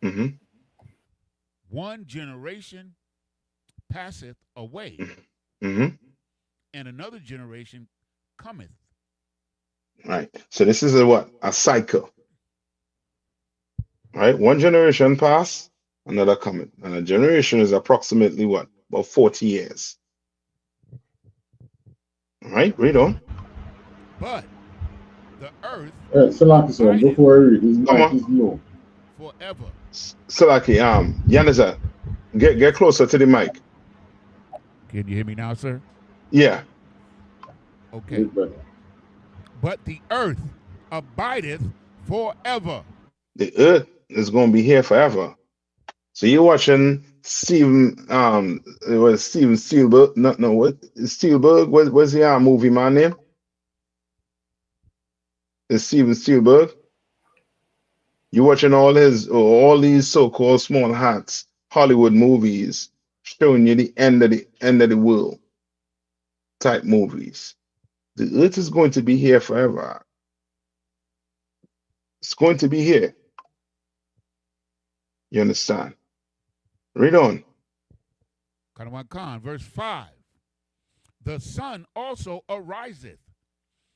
Mm-hmm. One generation passeth away, Mm-hmm. and another generation cometh. Right. So this is a cycle. Right. One generation pass, another coming. And a generation is approximately what? About 40 years. All right. Read on. But the earth Salaki, before I read, his Come mic on. is low. forever. Salaki, Yanaza, get closer to the mic. Can you hear me now, sir? Yeah. Okay. But the earth abideth forever. The earth is going to be here forever. So you're watching Steven, it was Steven Spielberg, what Spielberg, what's the movie man name? It's Steven Spielberg. You're watching all these so-called small hats Hollywood movies showing you the end of the world type movies. The earth is going to be here forever. It's going to be here. You understand? Read on. Khan, verse 5. The sun also ariseth,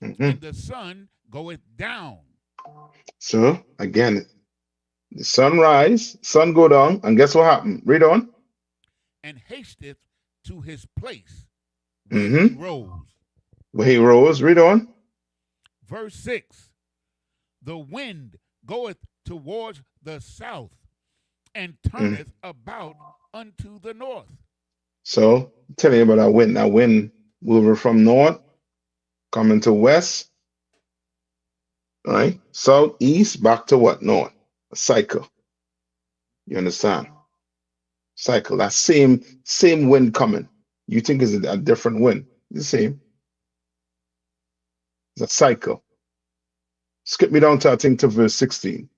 Mm-hmm. and the sun goeth down. So again, the sun rise, sun go down, and guess what happened? Read on. And hasteth to his place where he rose. Where he rose. Read on. Verse 6. The wind goeth towards the south, and turneth about unto the north. So tell you about that wind. That wind moving from north, coming to west, right? South, east, back to what? North. A cycle. You understand? Cycle. That same wind coming. You think it's a different wind. It's the same. It's a cycle. Skip me down to, I think, to verse 16.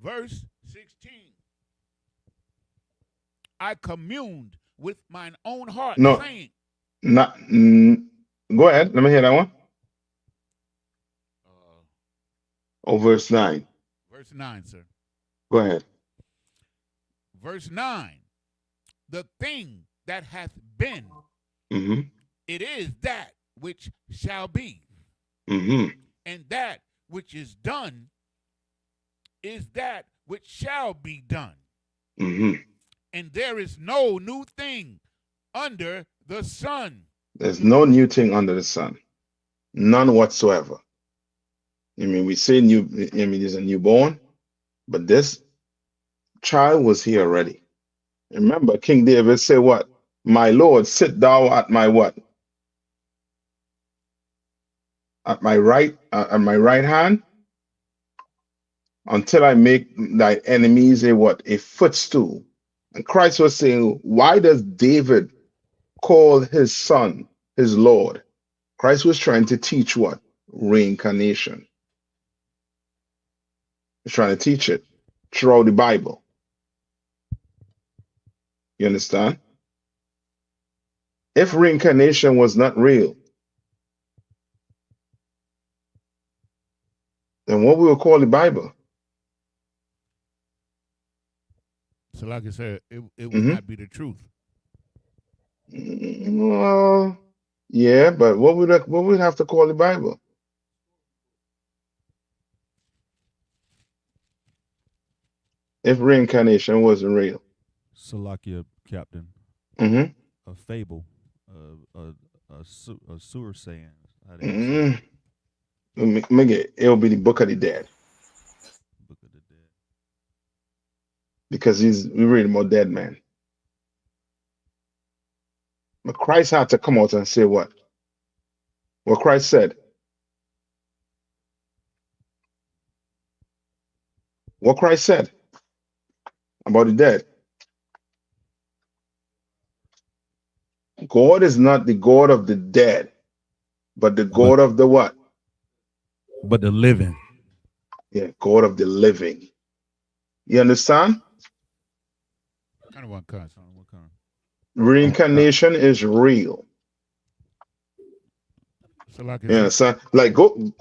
Verse 16. I communed with mine own heart, saying. Go ahead. Let me hear that one. Verse 9. Verse 9, sir. Go ahead. Verse 9. The thing that hath been, it is that which shall be. And that which is done is that which shall be done. And there is no new thing under the sun. There's no new thing under the sun. None whatsoever. I mean, we say there's a newborn, but this child was here already. Remember, King David said what? My Lord, sit thou at my what? At my right hand, until I make thy enemies a what? A footstool. And Christ was saying, why does David call his son his Lord? Christ was trying to teach what? Reincarnation. He's trying to teach it throughout the Bible. You understand? If reincarnation was not real, then what we will call the Bible? So like I said, it would not be the truth. Well, yeah, but what would have to call the Bible? If reincarnation wasn't real. Salakia, Captain. A fable, a sewer saying. It'll be the Book of the Dead. Book of the Dead. Because we read about dead man. But Christ had to come out and say what? What Christ said. What Christ said about the dead. God is not the God of the dead, but the God of the what? But the living. Yeah, God of the living. You understand? Shalom, Khan. Reincarnation is real. So like Yeah, son. Like go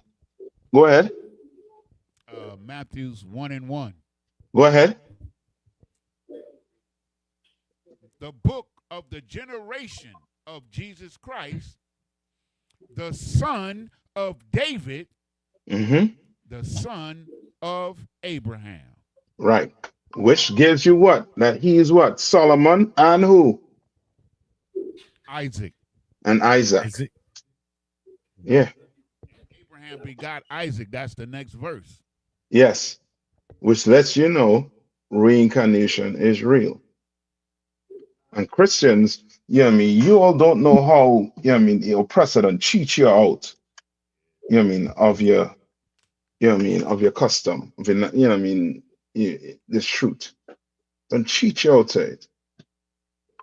ahead. Matthew's 1:1. Go ahead. The book of the generation of Jesus Christ, the son of David, the son of Abraham. Right. Which gives you what? That he is what? Solomon and who? Isaac. And Isaac. Yeah. Abraham begot Isaac. That's the next verse. Yes. Which lets you know reincarnation is real. And Christians, you all don't know how, the oppressor done cheat you out, of your, of your custom, of this truth. Don't cheat you out of it.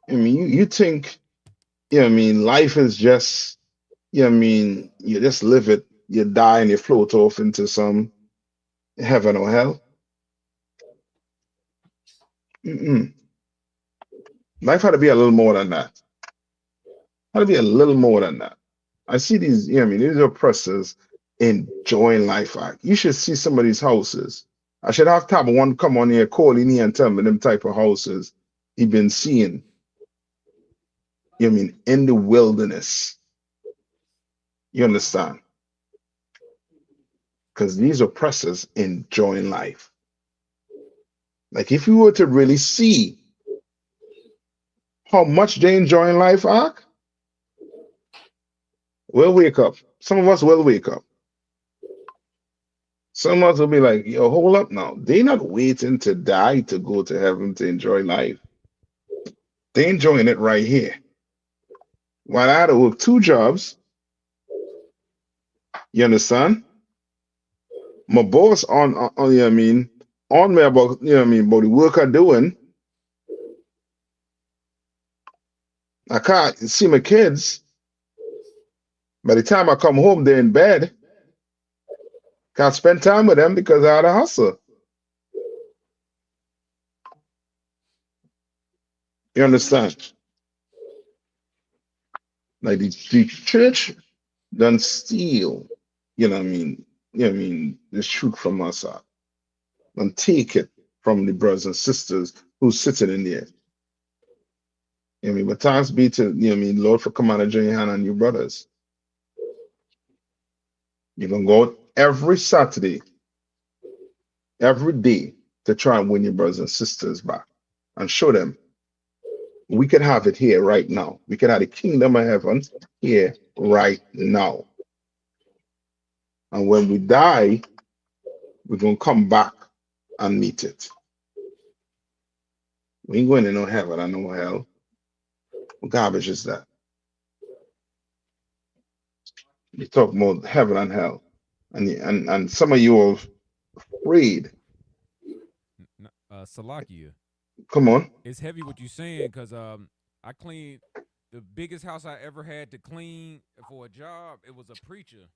You think, life is just, you just live it, you die and you float off into some heaven or hell. Life had to be a little more than that. Had to be a little more than that. I see these, these oppressors enjoying life. You should see some of these houses. I should have Tab one come on here, call in here and tell me them type of houses he been seeing. In the wilderness. You understand? Because these oppressors enjoying life. Like if you were to really see how much they enjoying life, we'll wake up. Some of us will wake up. Some of us will be like, yo, hold up now. They're not waiting to die to go to heaven to enjoy life. They're enjoying it right here. While I had to work 2 jobs, you understand? My boss on me about, about the work I'm doing. I can't see my kids. By the time I come home, they're in bed. Can't spend time with them because I had a hustle. You understand? Like the church done steal, the truth from us and take it from the brothers and sisters who's sitting in there. But thanks be to, Lord for Commander YAHANNA and your brothers. You're going to go out every Saturday, every day to try and win your brothers and sisters back and show them we can have it here right now. We can have the kingdom of heaven here right now. And when we die, we're going to come back and meet it. We ain't going to no heaven and no hell. What garbage is that? You talk about heaven and hell. And some of you are afraid. Salakia. Come on. It's heavy what you're saying because I cleaned the biggest house I ever had to clean for a job. It was a preacher.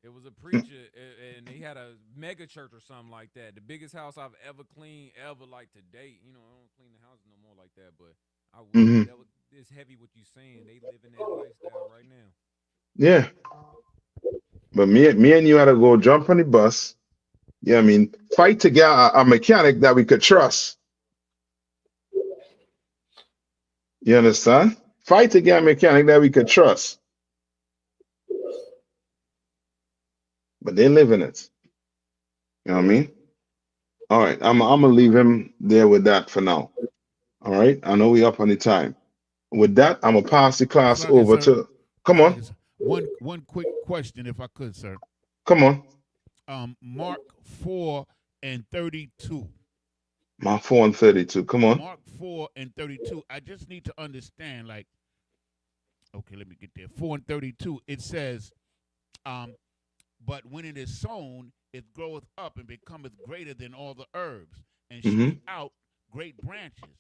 It was a preacher, and he had a mega church or something like that. The biggest house I've ever cleaned, like to date. I don't clean the houses no more like that, but it's heavy what you're saying. They live in that lifestyle right now. Yeah. But me and you had to go jump on the bus. Fight to get a mechanic that we could trust. You understand? Fight to get a mechanic that we could trust. But they live in it. You know what I mean? All right. I'm gonna leave him there with that for now. All right. I know we up on the time. With that, I'm gonna pass the class over to. Come on. One quick question, if I could, sir. Come on. Mark 4:32. Mark 4:32. Come on. Mark 4:32. I just need to understand, okay, let me get there. 4:32. It says, but when it is sown, it groweth up and becometh greater than all the herbs, and shooteth out great branches.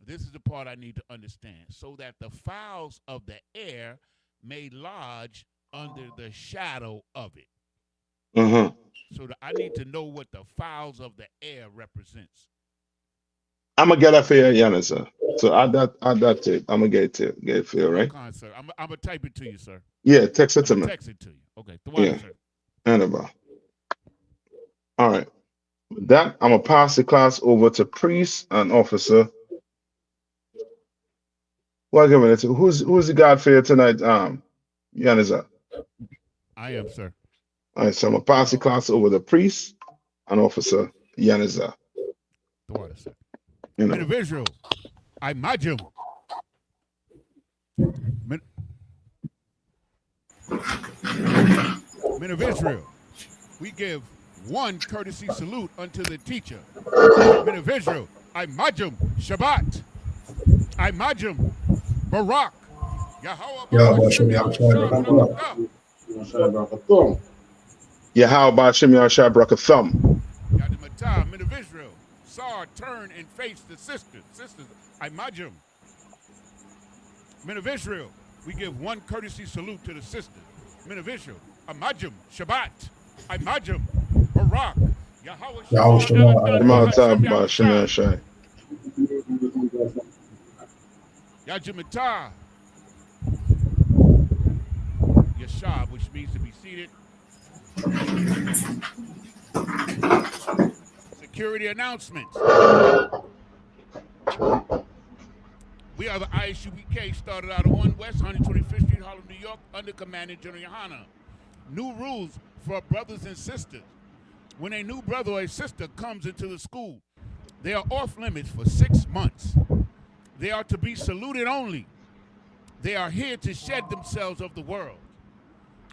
This is the part I need to understand. So that the fowls of the air may lodge under the shadow of it. So I need to know what the fowls of the air represents. I'm gonna get that for you, Yana, sir. So add that to it. I'm gonna get it for you, right? Sir. I'm gonna type it to you, sir. Yeah, text it to me. Text it to you. Okay. Yeah. Sir. Annabelle. All right. With that, I'm gonna pass the class over to priest and officer. Well, give it to who's the God for you tonight? Yana. I am, sir. All right, so I'm gonna pass the class over to priest and officer Yaniza. The water, sir. Men of Israel, I imagine. Men of Israel, we give one courtesy salute unto the teacher. Men of Israel, I imagine Shabbat. I imagine Barak. Yahweh Hashem Yahshua Yahweh Hashem Yahshua Brakathum. Yadamatah, men of Israel, saw turn and face the sisters. Sisters, I imagine. Men of Israel, we give one courtesy salute to the sisters. Men of Israel, Amajim, Shabbat, Imajim, Barak, Yahweh Shabbat, Yajimatah, Yashab, which means to be seated. Security announcements. We are the I.S.U.P.K, started out of 1 West 125th Street, Harlem, New York, under Commandant General YAHANNA. New rules for our brothers and sisters. When a new brother or a sister comes into the school, they are off limits for 6 months. They are to be saluted only. They are here to shed themselves of the world.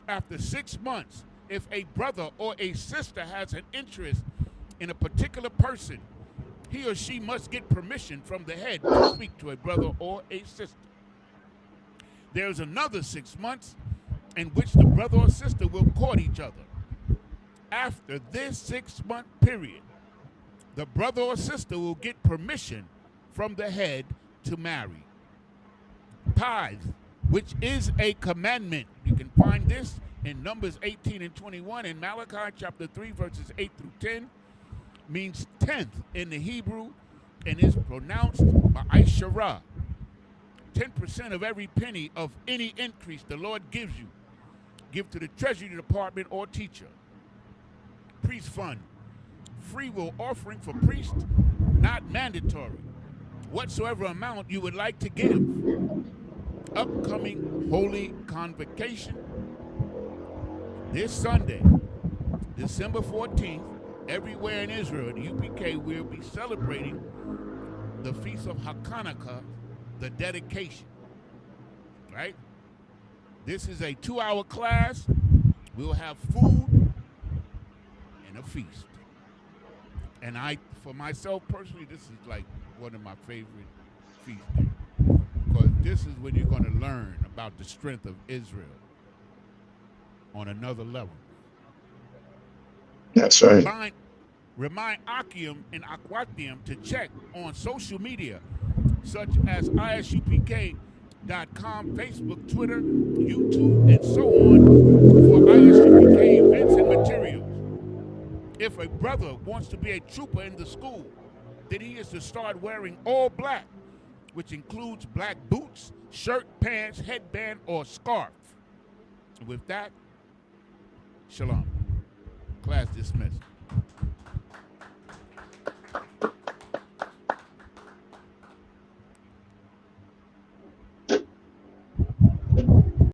After 6 months, if a brother or a sister has an interest in a particular person, he or she must get permission from the head to speak to a brother or a sister. There is another 6 months in which the brother or sister will court each other. After this 6-month period, the brother or sister will get permission from the head to marry. Tithes, which is a commandment. You can find this in Numbers 18 and 21 and Malachi chapter 3 verses 8 through 10. Means tenth in the Hebrew and is pronounced ma'asharah. 10% of every penny of any increase the Lord gives you, give to the Treasury Department or teacher. Priest fund, free will offering for priests, not mandatory. Whatsoever amount you would like to give. Upcoming Holy Convocation this Sunday, December 14th. Everywhere in Israel, the UPK will be celebrating the Feast of Hanukkah, the dedication, right? This is a 2-hour class. We'll have food and a feast. And for myself personally, this is like one of my favorite feast days. Because this is when you're going to learn about the strength of Israel on another level. That's right. Remind Akim and Aquatium to check on social media, such as ISUPK.com, Facebook, Twitter, YouTube, and so on, for ISUPK events and materials. If a brother wants to be a trooper in the school, then he is to start wearing all black, which includes black boots, shirt, pants, headband, or scarf. And with that, shalom. Class dismissed.